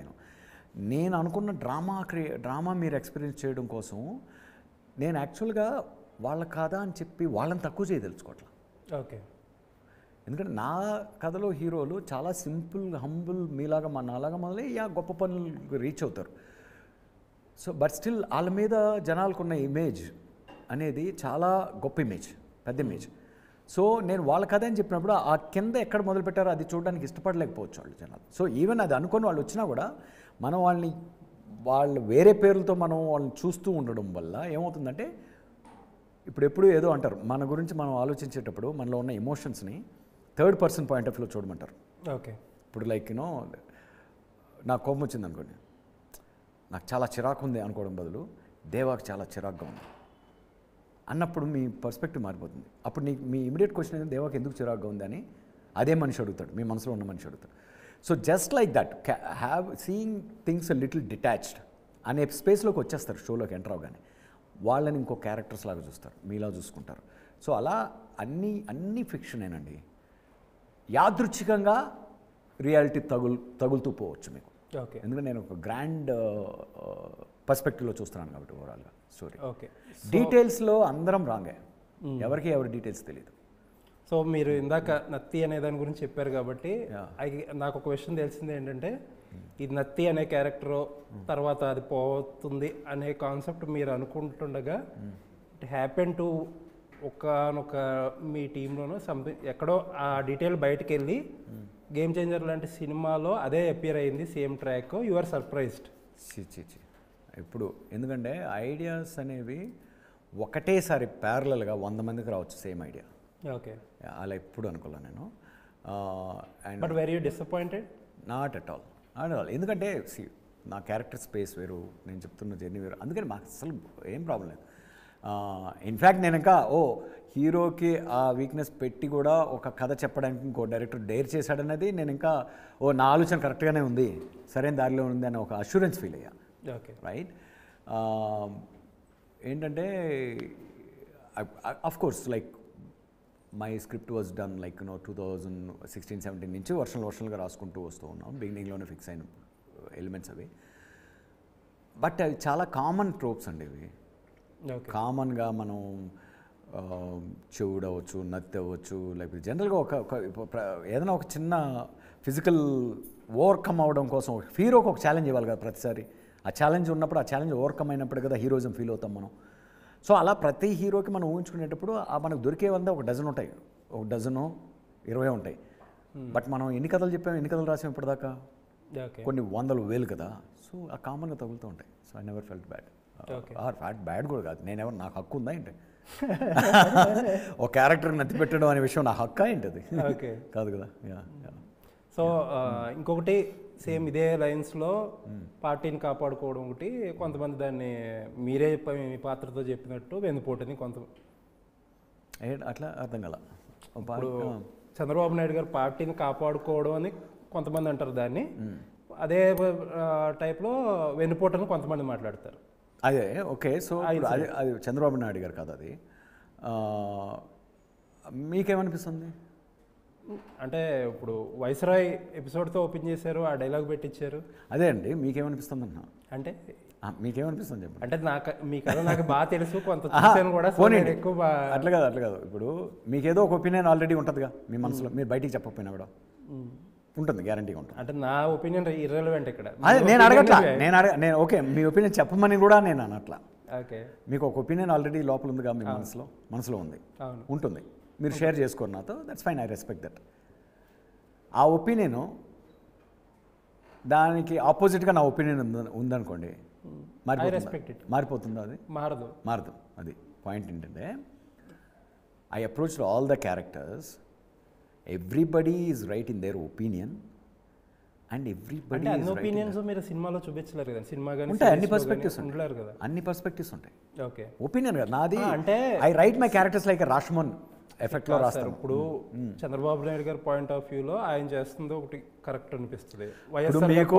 నేను అనుకున్న డ్రామా మీరు ఎక్స్పీరియన్స్ చేయడం కోసం నేను యాక్చువల్గా వాళ్ళ కథ అని చెప్పి వాళ్ళని తక్కువ చేయదలుచుకోవట్లా. ఓకే, ఎందుకంటే నా కథలో హీరోలు చాలా సింపుల్, హంబుల్, మీలాగా నాలాగా మొదలై గొప్ప పనులు రీచ్ అవుతారు. సో బట్ స్టిల్ వాళ్ళ మీద జనాలకున్న ఇమేజ్ అనేది చాలా గొప్ప ఇమేజ్, పెద్ద ఇమేజ్. సో నేను వాళ్ళ కథ అని చెప్పినప్పుడు ఆ కింద ఎక్కడ మొదలుపెట్టారో అది చూడడానికి ఇష్టపడలేకపోవచ్చు వాళ్ళు జనాలు. సో ఈవెన్ అది అనుకొని వాళ్ళు వచ్చినా కూడా మనం వాళ్ళు వేరే పేర్లతో మనం వాళ్ళని చూస్తూ ఉండడం వల్ల ఏమవుతుందంటే, ఎప్పుడు ఏదో అంటారు, మన గురించి మనం ఆలోచించేటప్పుడు మనలో ఉన్న ఎమోషన్స్ని థర్డ్ పర్సన్ పాయింట్ ఆఫ్ వ్యూలో చూడమంటారు. ఓకే, ఇప్పుడు లైక్ యూనో నాకు కోపం వచ్చింది అనుకోండి, నాకు చాలా చిరాకు ఉంది అనుకోవడం బదులు దేవాకు చాలా చిరాకుగా ఉంది అన్నప్పుడు మీ పర్స్పెక్టివ్ మారిపోతుంది. అప్పుడు మీ ఇమీడియట్ క్వశ్చన్ ఏంటంటే దేవాకి ఎందుకు చిరాకుగా ఉంది అని అదే మనిషి అడుగుతాడు, మీ మనసులో ఉన్న మనిషి అడుగుతాడు. So just like that seeing things little detached అనే స్పేస్లోకి వచ్చేస్తారు షోలోకి ఎంటర్ అవగానే. వాళ్ళని ఇంకో క్యారెక్టర్స్ లాగా చూస్తారు, మీలా చూసుకుంటారు. సో అలా అన్నీ ఫిక్షనేనండి. యాదృచ్ఛికంగా రియాలిటీ తగులుతూ పోవచ్చు మీకు. ఓకే, ఎందుకంటే నేను ఒక గ్రాండ్ పర్స్పెక్టివ్లో చూస్తున్నాను కాబట్టి ఓవరాల్గా స్టోరీ. ఓకే, డీటెయిల్స్లో అందరం రాంగే, ఎవరికి ఎవరి డీటెయిల్స్ తెలియదు. సో మీరు ఇందాక నత్తి అనే దాని గురించి చెప్పారు కాబట్టి నాకు ఒక విషయం తెలిసింది ఏంటంటే, ఇది నత్తి అనే క్యారెక్టర్ తర్వాత అది పోతుంది అనే కాన్సెప్ట్ మీరు అనుకుంటుండగా ఇట్ హ్యాపెన్ టు ఒకనొక మీ టీంలోనో సంథింగ్ ఎక్కడో ఆ డీటెయిల్ బయటకు వెళ్ళి గేమ్ చేంజర్ లాంటి సినిమాలో అదే అపియర్ అయింది, same track. You are surprised? ఇప్పుడు ఎందుకంటే ఐడియాస్ అనేవి ఒకటేసారి ప్యారలల్గా 100 మందికి రావచ్చు సేమ్ ఐడియా. ఓకే, అలా ఎప్పుడు అనుకోలే నేను. But very disappointed? Not at all. ఎందుకంటే నా క్యారెక్టర్ స్పేస్ వేరు, నేను చెప్తున్న జర్నీ వేరు. అందుకని మాకు అసలు ఏం ప్రాబ్లం లేదు. ఇన్ఫ్యాక్ట్ నేను ఇంకా హీరోకి ఆ వీక్నెస్ పెట్టి కూడా ఒక కథ చెప్పడానికి ఇంకో డైరెక్టర్ డేర్ చేశాడనేది నేను ఇంకా నా ఆలోచన కరెక్ట్గానే ఉంది, సరైన దారిలో ఉంది అని ఒక అష్యూరెన్స్ ఫీల్ అయ్యా. Okay, right. ఏంటంటే of course like my script was done like 2016-17 నుంచి వర్షన్లుగా రాసుకుంటూ వస్తూ ఉన్నాం. బిగినింగ్లోనే ఫిక్స్ అయిన ఎలిమెంట్స్ అవి. బట్ అవి చాలా కామన్ ట్రోప్స్ అండి ఇవి. కామన్గా మనం చెవుడు అవ్వచ్చు, నత్తి అవ్వచ్చు, లేకపోతే జనరల్గా ఏదైనా ఒక చిన్న ఫిజికల్ ఓవర్కమ్ అవ్వడం కోసం హీరోకి ఒక ఛాలెంజ్ ఇవ్వాలి కదా ప్రతిసారి. ఆ ఛాలెంజ్ ఉన్నప్పుడు, ఆ ఛాలెంజ్ ఓవర్కమ్ అయినప్పుడు కదా హీరోయిజం ఫీల్ అవుతాం మనం. సో అలా ప్రతి హీరోకి మనం ఊహించుకునేటప్పుడు మనకు దొరికేవంతా ఒక డజన్ ఉంటాయి, ఒక డజను 20 ఉంటాయి. బట్ మనం ఎన్ని కథలు చెప్పాము, ఎన్ని కథలు రాసాము ఇప్పటిదాకా? కొన్ని 100,000 కదా. సో ఆ కామన్గా తగులుతూ ఉంటాయి. So I never felt bad. Bad కూడా కాదు, నేనెవరు, నాకు హక్కు ఉందా ఏంటి? ఒక క్యారెక్టర్ నత్తి పెట్టడం అనే విషయం నా హక్కా ఏంటి? అది కాదు కదా. సో ఇంకొకటి సేమ్ ఇదే లైన్స్లో పార్టీని కాపాడుకోవడం ఒకటి, కొంతమంది దాన్ని మీరే మీ పాత్రతో చెప్పినట్టు వెన్నుపోటుని కొంత అట్లా అర్థం కల. ఇప్పుడు చంద్రబాబు నాయుడు గారు పార్టీని కాపాడుకోవడం అని కొంతమంది అంటారు దాన్ని, అదే టైప్లో వెన్నుపోటుని కొంతమంది మాట్లాడతారు. అదే ఓకే. సో అది చంద్రబాబు నాయుడు గారు కాదు అది. మీకేమనిపిస్తుంది? అంటే ఇప్పుడు వైస్రాయ్ ఎపిసోడ్తో ఓపెన్ చేశారు, ఆ డైలాగ్ పెట్టించారు. అదే అండి, మీకేమనిపిస్తుంది అన్నా? అంటే మీకేమనిపిస్తుంది చెప్పండి. అంటే మీ కథ నాకు బాగా తెలుసు, కొంత చూసాను కూడా, ఎక్కువ అట్లా కాదు. ఇప్పుడు మీకేదో ఒక ఒపీనియన్ ఆల్రెడీ ఉంటుందిగా మీ మనసులో, మీరు బయటికి చెప్పకపోయినా కూడా ఉంటుంది, గ్యారంటీగా ఉంటుంది. అంటే నా ఒపీనియన్ ఇర్రెలవెంట్ ఇక్కడ. అదే నేను అడగట్లా, నేను ఓకే మీ ఒపీనియన్ చెప్పమని కూడా నేను అనట్లా. ఓకే, మీకు ఒక ఒపీనియన్ ఆల్రెడీ లోపల ఉందిగా, మీ మనసులో ఉంది, ఉంటుంది, మీరు షేర్ చేసుకోరు నాతో, that's fine, I respect that. ఆ ఒపీనియన్ దానికి ఆపోజిట్గా నా ఒపీనియన్ ఉందనుకోండి, మారిపోతుందా? అది మారదు. అది పాయింట్ ఏంటంటే, I approach all the characters, everybody is right in their opinion and everybody అన్ని ఒపీనియన్స్ మీరు సినిమాలో చూపించలేరు కదా. సినిమా కానీ ఉంటాయి, అన్ని పర్స్పెక్టివ్స్ ఉంటాయి కదా, అన్ని పర్స్పెక్టివ్స్ ఉంటాయి. ఓకే, ఒపీనియన్ కదా నాది. అంటే I write my characters like Rashomon ఎఫెక్ట్లో రాస్తారు. ఇప్పుడు చంద్రబాబు నాయుడు గారి పాయింట్ ఆఫ్ వ్యూలో ఆయన చేస్తుంది ఒకటి కరెక్ట్ అనిపిస్తుంది. ఇప్పుడు మీకు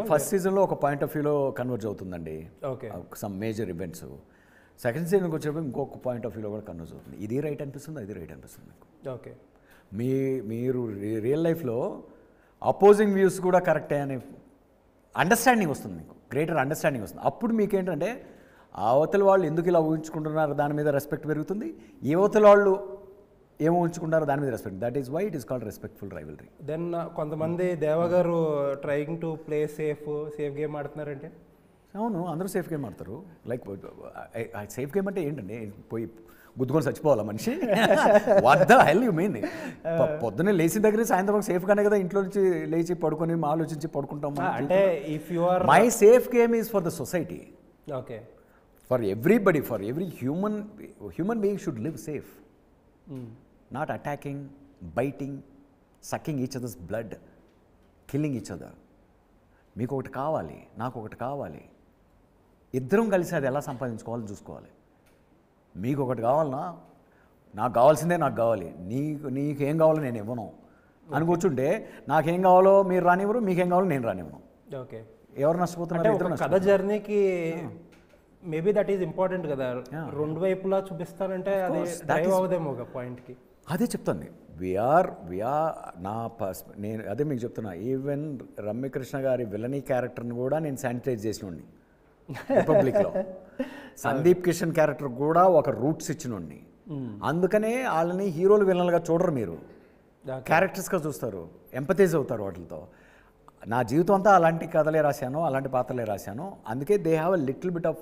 ఫస్ట్ సీజన్లో ఒక పాయింట్ ఆఫ్ వ్యూలో కన్వర్జ్ అవుతుందండి, సమ్ మేజర్ ఈవెంట్స్. సెకండ్ సీజన్కి వచ్చేటప్పుడు ఇంకొక పాయింట్ ఆఫ్ వ్యూలో కూడా కన్వర్జ్ అవుతుంది. ఇది రైట్ అనిపిస్తుంది, అది రైట్ అనిపిస్తుంది మీకు. ఓకే, మీరు రియల్ లైఫ్లో అపోజింగ్ వ్యూస్ కూడా కరెక్టే అనే అండర్స్టాండింగ్ వస్తుంది మీకు, గ్రేటర్ అండర్స్టాండింగ్ వస్తుంది. అప్పుడు మీకేంటంటే అవతల వాళ్ళు ఎందుకు ఇలా ఊహించుకుంటున్నారు దాని మీద రెస్పెక్ట్ పెరుగుతుంది, ఈ అవతల వాళ్ళు ఏమో ఊహించుకుంటారో దాని మీద respect. That is why it is called respectful rivalry. Then కొంతమంది దేవగారు trying to play safe game ఆడుతున్నారంటే, అవును, అందరూ సేఫ్ గేమ్ ఆడతారు. లైక్ సేఫ్ గేమ్ అంటే ఏంటండి, పోయి గుద్దుకొని చచ్చిపోవాలా మనిషి? What the hell you mean? పొద్దున్నే లేచిన దగ్గర సాయంత్రం సేఫ్గానే కదా ఇంట్లో నుంచి లేచి పడుకొని ఆలోచించి పడుకుంటాం. అంటే if you are my safe game is for the society. Okay, for everybody, for every human being should live safe, not attacking, biting, sucking each others blood, killing each other. మీకు ఒకటి కావాలి, నాకు ఒకటి కావాలి, ఇద్దరం కలిసి అది ఎలా సంపాదించుకోవాలని చూసుకోవాలి. మీకు ఒకటి కావాలన్నా, నాకు కావాల్సిందే నాకు కావాలి, నీకేం కావాలో నేను ఇవ్వను అని కూర్చుంటే, నాకేం కావాలో మీరు రానివ్వరు, మీకేం కావాలో నేను రానివ్వను. ఓకే, ఎవరు నష్టపోతున్నారు? కథ జర్నీకి మేబీ దట్ ఈజ్ ఇంపార్టెంట్ కదా, రెండు వైపులా చూపిస్తానంటే అది డ్రైవ్ అవదేమో ఒక పాయింట్కి. అదే చెప్తుంది. నేను అదే మీకు చెప్తున్నా, ఈవెన్ రమ్యకృష్ణ గారి విలనీ క్యారెక్టర్ని కూడా నేను శానిటైజ్ చేసినోడిని రిపబ్లిక్లో. సందీప్ కిషన్ క్యారెక్టర్ కూడా ఒక రూట్స్ ఇచ్చినోడిని. అందుకనే వాళ్ళని హీరోలు విలన్లుగా చూడరు, మీరు క్యారెక్టర్స్గా చూస్తారు, ఎంపతైజ్ అవుతారు వాటితో. నా జీవితం అంతా అలాంటి కథలే రాశాను, అలాంటి పాత్రలే రాశాను. అందుకే they have a little bit of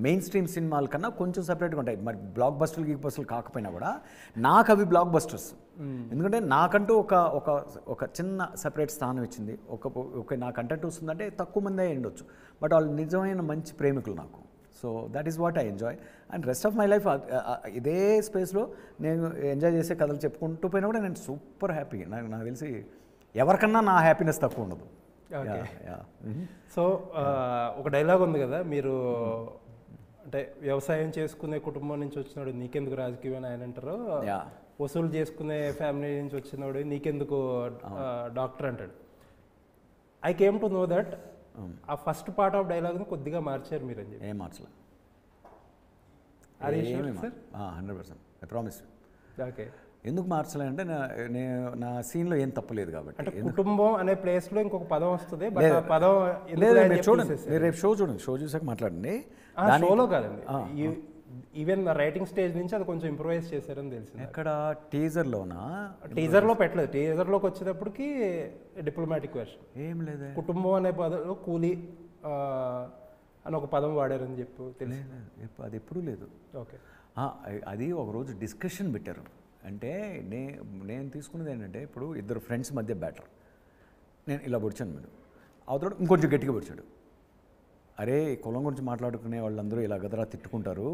main stream సినిమాల కన్నా కొంచెం సపరేట్గా ఉంటాయి. మరి బ్లాక్ బస్టర్లు గీక్ బస్టర్లు కాకపోయినా కూడా నాకు అవి బ్లాక్ బస్టర్స్. ఎందుకంటే నాకంటూ ఒక చిన్న సపరేట్ స్థానం ఇచ్చింది. నా కంటెంట్ వస్తుందంటే తక్కువ మందే ఉండొచ్చు, బట్ వాళ్ళు నిజమైన మంచి ప్రేమికులు నాకు. So that is what I enjoy. And rest of my life ఇదే స్పేస్లో నేను ఎంజాయ్ చేసే కథలు చెప్పుకుంటూ పోయినా కూడా నేను సూపర్ హ్యాపీ. నాకు తెలిసి ఎవరికన్నా నా హ్యాపీనెస్ తక్కువ ఉండదు. ఓకే. సో ఒక డైలాగ్ ఉంది కదా, మీరు అంటే వ్యవసాయం చేసుకునే కుటుంబం నుంచి వచ్చినాడు నీకెందుకు రాజకీయం అని ఆయన అంటారు, వసూలు చేసుకునే ఫ్యామిలీ నుంచి వచ్చినవాడు నీకెందుకు డాక్టర్ అంటాడు. I came to know that ఆ ఫస్ట్ పార్ట్ ఆఫ్ డైలాగ్ని కొద్దిగా మార్చారు మీరు అని చెప్పి. ఏం మార్చలే, అది 100% ఐ ప్రామిస్. ఓకే. ఎందుకు మార్చలే అంటే నా సీన్లో ఏం తప్పలేదు కాబట్టి. అంటే కుటుంబం అనే ప్లేస్లో ఇంకొక పదం వస్తుంది, బట్ ఆ పదం లేదు, మీరు చూడండి, మీరు రేపు షో చూడండి, షో చూసాక మాట్లాడండి. షోలో కాదండి, ఈవెన్ రైటింగ్ స్టేజ్ నుంచి అది కొంచెం ఇంప్రూవైజ్ చేశారని తెలిసింది. ఎక్కడ టీజర్లోనా? టీజర్లో పెట్టలేదు, టీజర్లోకి వచ్చేటప్పటికి డిప్లొమాటిక్ వెర్షన్. ఏం లేదు, కుటుంబం అనే పదంలో కూలీ అని ఒక పదం వాడారని చెప్పి తెలియదు. అది ఎప్పుడూ లేదు. ఓకే. అది ఒకరోజు డిస్కషన్ పెట్టారు. అంటే నేను తీసుకున్నది ఏంటంటే, ఇప్పుడు ఇద్దరు ఫ్రెండ్స్ మధ్య బ్యాటర్, నేను ఇలా పొడిచాను, మీరు అవతడు ఇంకొంచెం గట్టిగా పొడిచాడు. అరే కులం గురించి మాట్లాడుకునే వాళ్ళందరూ ఇలా గదరా తిట్టుకుంటారు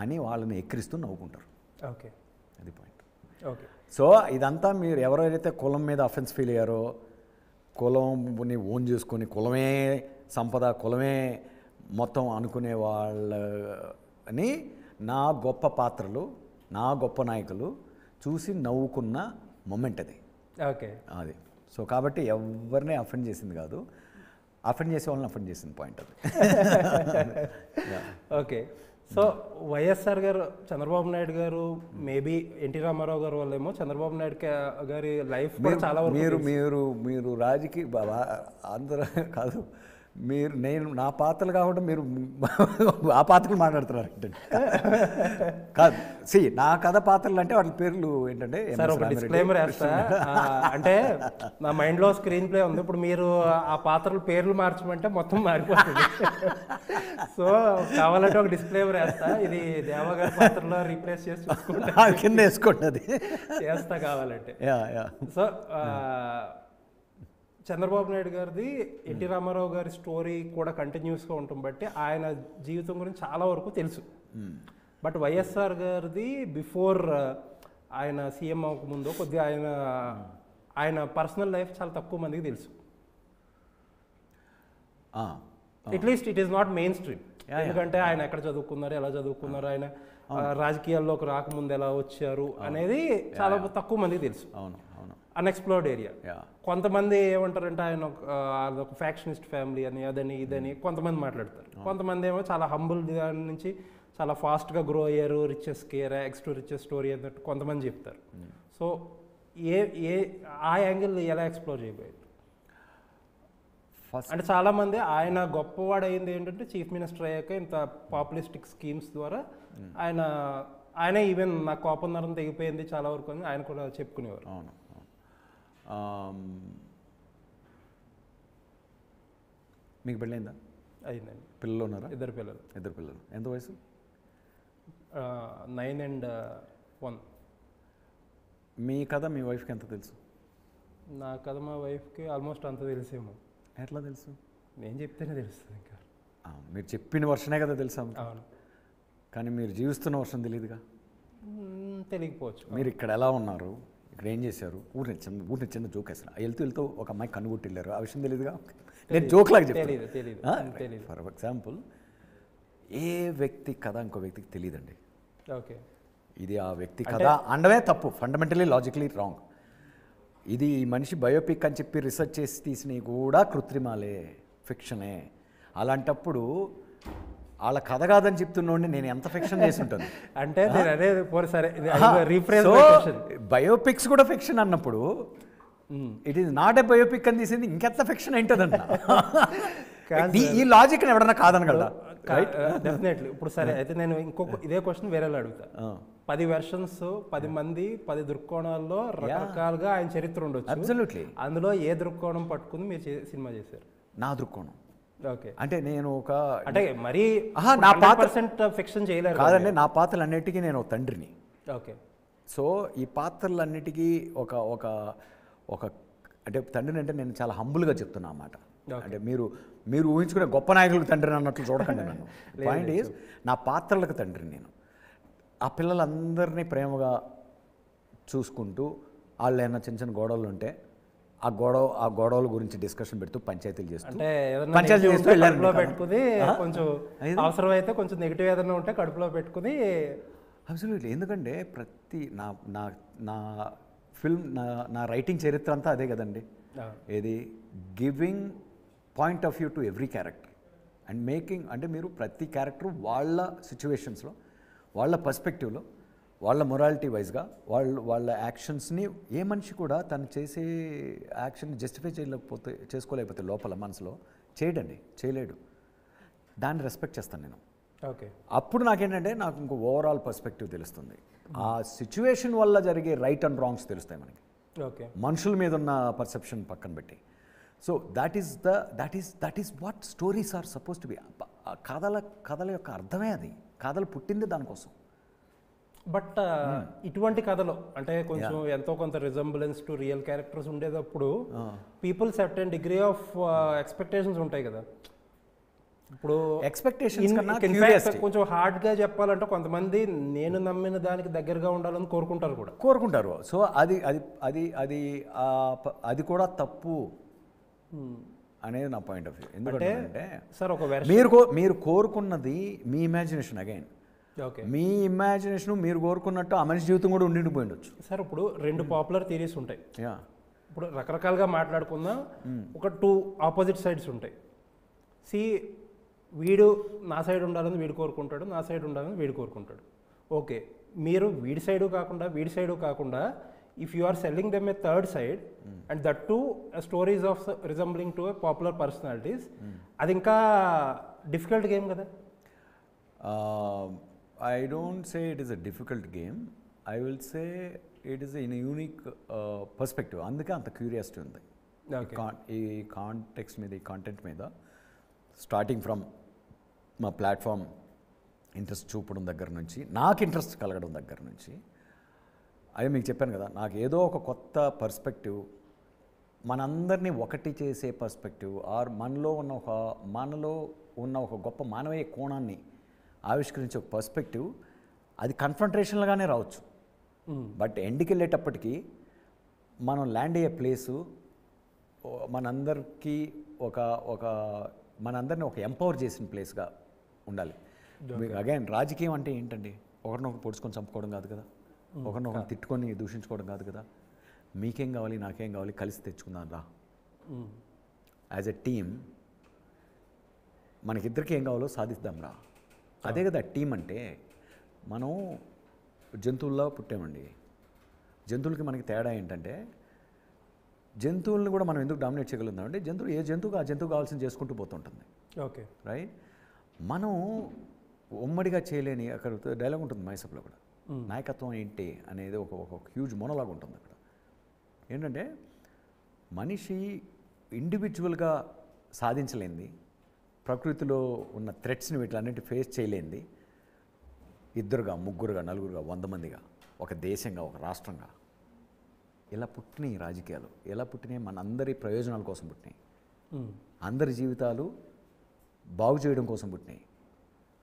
అని వాళ్ళని ఎక్కిరిస్తూ నవ్వుకుంటారు. ఓకే, అది పాయింట్. ఓకే. సో ఇదంతా మీరు ఎవరైతే కులం మీద అఫెన్స్ ఫీల్ అయ్యారో, కులంని ఓన్ చేసుకొని కులమే సంపద, కులమే మొత్తం అనుకునే వాళ్ళని నా గొప్ప పాత్రలు, నా గొప్ప నాయకులు చూసి నవ్వుకున్న మొమెంట్ అది. ఓకే. అది సో కాబట్టి ఎవరిని అఫెండ్ చేసింది కాదు, అఫెండ్ చేసే వాళ్ళని అఫెండ్ చేసింది పాయింట్ అది. ఓకే. సో వైఎస్ఆర్ గారు, చంద్రబాబు నాయుడు గారు, మేబీ ఎన్టీ రామారావు గారు వాళ్ళేమో చంద్రబాబు నాయుడు గారి లైఫ్ కూడా చాలా వరకు మీరు రాజకీయ అందరూ కాదు, నేను నా పాత్రలు కాకుండా మీరు ఆ పాత్రలు మాట్లాడుతున్నారు ఏంటంటే కాదు. నా కథ పాత్రలు అంటే వాటి పేర్లు ఏంటంటే, సార్ ఒక డిస్క్లైమర్ వేస్తా, అంటే నా మైండ్లో స్క్రీన్ ప్లే ఉంది, ఇప్పుడు మీరు ఆ పాత్రల పేర్లు మార్చమంటే మొత్తం మారిపోతుంది. సో కావాలంటే ఒక డిస్క్లైమర్ వేస్తా, ఇది దేవగారి పాత్రలో రీప్లేస్ చేసి చూసుకుంటా, కింద వేసుకోండి, అది చేస్తా కావాలంటే. సో చంద్రబాబు నాయుడు గారిది ఎన్టీ రామారావు గారి స్టోరీ కూడా కంటిన్యూస్గా ఉండటం బట్టి ఆయన జీవితం గురించి చాలా వరకు తెలుసు. బట్ వైఎస్ఆర్ గారిది బిఫోర్ ఆయన సీఎం అవ్వకముందు కొద్దిగా ఆయన పర్సనల్ లైఫ్ చాలా తక్కువ మందికి తెలుసు. At least it is not main stream. ఎందుకంటే ఆయన ఎక్కడ చదువుకున్నారు, ఎలా చదువుకున్నారు, ఆయన రాజకీయాల్లోకి రాకముందు ఎలా వచ్చారు అనేది చాలా తక్కువ మందికి తెలుసు. Unexplored area. కొంతమంది ఏమంటారంటే ఆయన ఒక ఫ్యాక్షనిస్ట్ ఫ్యామిలీ అని, అదని ఇదని కొంతమంది మాట్లాడతారు. కొంతమంది ఏమో చాలా హంబుల్ దాని నుంచి చాలా ఫాస్ట్గా గ్రో అయ్యారు, richest care, X to richest story అన్నట్టు కొంతమంది చెప్తారు. సో ఆ యాంగిల్ ఎలా ఎక్స్ప్లోర్ చేయబోయారు? అంటే చాలామంది ఆయన గొప్పవాడు అయింది ఏంటంటే చీఫ్ మినిస్టర్ అయ్యాక ఇంత పాపులిస్టిక్ స్కీమ్స్ ద్వారా ఆయన ఈవెన్ నా కోపం నరం తెగిపోయింది చాలా వరకు అని ఆయన కూడా చెప్పుకునేవారు. మీకు పెళ్ళైందా? అయిందండి. పిల్లలు ఉన్నారా? ఇద్దరు పిల్లలు. ఎంత వయసు? 9 and 1. మీ కథ మీ వైఫ్కి ఎంత తెలుసు? నా కథ మా వైఫ్కి ఆల్మోస్ట్ అంత తెలిసేమో. ఎట్లా తెలుసు? నేను చెప్తేనే తెలుస్తుంది. ఇంకా మీరు చెప్పిన వర్షనే కదా తెలుసా? అవును. కానీ మీరు జీవిస్తున్న వర్షం తెలియదుగా. తెలియకపోవచ్చు. మీరు ఇక్కడ ఎలా ఉన్నారు, ఇక్కడ ఏం చేశారు, ఊరిని చిన్న జోక్ వేస్తారు, వెళ్తూ ఒక అమ్మాయి కన్నుగుట్టి వెళ్ళారు, ఆ విషయం తెలియదుగా. నేను జోక్ లాగా చెప్తాను. ఫర్ ఎగ్జాంపుల్, ఏ వ్యక్తి కథ ఇంకో వ్యక్తికి తెలియదండి. ఓకే. ఇది ఆ వ్యక్తి కథ అండమే తప్పు, ఫండమెంటలీ లాజికలీ రాంగ్. ఇది ఈ మనిషి బయోపిక్ అని చెప్పి రీసెర్చ్ చేసి తీసినవి కూడా కృత్రిమాలే, ఫిక్షనే. అలాంటప్పుడు వాళ్ళ కథ కాదని చెప్తున్నోడిని నేను ఎంత ఫిక్షన్ చేసి ఉంటాను అంటే బయోపిక్స్ కూడా ఫిక్షన్ అన్నప్పుడు it is not a biopic అని తీసింది ఇంకెంత ఫిక్షన్ ఏంటదన్న. ఈ లాజిక్ని ఎవడన్నా కాదనగలరా? డెఫినెట్లీ. ఇప్పుడు సరే అయితే నేను ఇంకొక ఇదే క్వశ్చన్ వేరేలా అడుగుతా. 10 వెర్షన్స్, 10 మంది, 10 దృక్కోణాల్లో రకరకాలుగా ఆయన చరిత్ర ఉండొచ్చు. అబ్సల్యూట్లీ. అందులో ఏ దృక్కోణం పట్టుకుని మీరు సినిమా చేశారు? నా దృక్కోణం. ఓకే. అంటే నేను అంటే మరీ నా పాత్ర ఫిక్షన్ చేయలేరు కాదండి. నా పాత్రలన్నిటికీ నేను ఒక తండ్రిని. ఓకే. సో ఈ పాత్రలన్నిటికీ ఒక ఒక ఒక అంటే తండ్రిని అంటే నేను చాలా హంబుల్గా చెప్తున్నా అన్నమాట. అంటే మీరు ఊహించుకునే గొప్ప నాయకులకు తండ్రిని అన్నట్లు చూడకండి నన్ను. పాయింట్ ఈజ్, నా పాత్రలకు తండ్రిని నేను. ఆ పిల్లలందరినీ ప్రేమగా చూసుకుంటూ, వాళ్ళు ఏమైనా చిన్న చిన్న గొడవలు ఉంటే ఆ గొడవల గురించి డిస్కషన్ పెడుతూ పంచాయతీలు చేస్తూ అంటే ఏదైనా పంచాయతీ negative చేస్తూ ఉంటే వెళ్ళారు కడుపులో మీకు. పెట్టుకుని కొంచెం అవసరమైతే కొంచెం నెగిటివ్ ఏదైనా ఉంటే కడుపులో పెట్టుకుని అబ్సల్యూట్లీ. ఎందుకంటే ప్రతి నా నా నా ఫిల్మ్ నా రైటింగ్ చరిత్ర అంతా అదే కదండి. ఏది giving point of view to every character and making, అంటే మీరు ప్రతి క్యారెక్టర్ వాళ్ళ సిచ్యువేషన్స్లో, వాళ్ళ పర్స్పెక్టివ్లో, వాళ్ళ మొరాలిటీ వైజ్గా వాళ్ళ యాక్షన్స్ని, ఏ మనిషి కూడా తను చేసే యాక్షన్ జస్టిఫై చేసుకోలేకపోతే లోపల మనసులో చేయలేడు. దాన్ని రెస్పెక్ట్ చేస్తాను నేను. ఓకే. అప్పుడు నాకేంటంటే నాకు ఇంకో ఓవరాల్ పర్స్పెక్టివ్ తెలుస్తుంది. ఆ సిచ్యువేషన్ వల్ల జరిగే రైట్ అండ్ రాంగ్స్ తెలుస్తాయి మనకి. ఓకే. మనుషుల మీద ఉన్న పర్సెప్షన్ పక్కన పెట్టి. So that is what stories are suppose to be. కథల యొక్క అర్థమే అది. కథలు పుట్టింది దానికోసం. బట్ ఇటువంటి కథలో అంటే కొంచెం ఎంతో కొంత రిజంబులెన్స్ టు రియల్ క్యారెక్టర్స్ ఉండేటప్పుడు people certain degree of expectations ఉంటాయి కదా. ఇప్పుడు ఎక్స్పెక్టేషన్స్ కొంచెం హార్డ్ గా చెప్పాలంటే కొంతమంది నేను నమ్మిన దానికి దగ్గరగా ఉండాలని కోరుకుంటారు. సో అది కూడా తప్పు అనేది నా పాయింట్ ఆఫ్ వ్యూ. ఎందుకంటే సార్ ఒక మీరు కోరుకున్నది మీ ఇమాజినేషన్. అగైన్ మీ ఇమాజినేషన్, మీరు కోరుకున్నట్టు ఆ మనిషి జీవితం కూడా ఉండిపోయిండొచ్చు. సార్ ఇప్పుడు 2 పాపులర్ థియరీస్ ఉంటాయి. ఇప్పుడు రకరకాలుగా మాట్లాడుకుందాం. ఒక 2 ఆపోజిట్ సైడ్స్ ఉంటాయి. వీడు నా సైడ్ ఉండాలని వీడు కోరుకుంటాడు, నా సైడ్ ఉండాలని వీడు కోరుకుంటాడు. ఓకే, మీరు వీడి సైడు కాకుండా if you are selling them a third side and that to stories of resembling to a popular personalities, అది ఇంకా డిఫికల్ట్ గేమ్ కదా. I don't say it is a difficult game. I will say it is in a unique perspective. అందుకే అంత curiosity ఉంది ఈ context మీద, ఈ content మీద. స్టార్టింగ్ ఫ్రమ్ మా ప్లాట్ఫామ్ ఇంట్రెస్ట్ చూపడం దగ్గర నుంచి, నాకు ఇంట్రెస్ట్ కలగడం దగ్గర నుంచి, అదే మీకు చెప్పాను కదా, నాకు ఏదో ఒక కొత్త పర్స్పెక్టివ్, మనందరినీ ఒకటి చేసే పర్స్పెక్టివ్, ఆర్ మనలో ఉన్న ఒక గొప్ప మానవీయ కోణాన్ని ఆవిష్కరించే ఒక పర్స్పెక్టివ్, అది కన్ఫ్రంటేషన్లుగానే రావచ్చు. బట్ ఎండ్కి వెళ్ళేటప్పటికీ మనం ల్యాండ్ అయ్యే ప్లేసు మనందరినీ ఒక ఎంపవర్ చేసిన ప్లేస్గా ఉండాలి. అగైన్ రాజకీయం అంటే ఏంటండి? ఒకరినొకరు పొడుచుకొని చంపుకోవడం కాదు కదా, ఒకరినొకరు తిట్టుకొని దూషించుకోవడం కాదు కదా. మీకేం కావాలి, నాకేం కావాలి, కలిసి తెచ్చుకుందాం రా. యాజ్ ఎ టీమ్ మనకిద్దరికి ఏం కావాలో సాధిద్దాం రా. అదే కదా టీం అంటే. మనం జంతువుల్లో పుట్టామండి. జంతువులకి మనకి తేడా ఏంటంటే, జంతువులను కూడా మనం ఎందుకు డామినేట్ చేయగలుగుతాం అంటే, ఏ జంతువుకి ఆ జంతువు కావాల్సింది చేసుకుంటూ పోతుంటుంది. Okay, right. మనం ఉమ్మడిగా చేయలేని, అక్కడ డైలాగ్ ఉంటుంది మైసప్లో కూడా, నాయకత్వం ఏంటి అనేది ఒక హ్యూజ్ మోనోలాగ్ ఉంటుంది అక్కడ. ఏంటంటే మనిషి ఇండివిజువల్గా సాధించలేంది, ప్రకృతిలో ఉన్న థ్రెట్స్ని వీటిలన్నింటి ఫేస్ చేయలేంది, ఇద్దరుగా, ముగ్గురుగా, నలుగురుగా, 100 మందిగా, ఒక దేశంగా, ఒక రాష్ట్రంగా ఇలా పుట్టినాయి రాజకీయాలు. ఎలా పుట్టినాయి? మన అందరి ప్రయోజనాల కోసం పుట్టినాయి, అందరి జీవితాలు బాగు చేయడం కోసం పుట్టినాయి.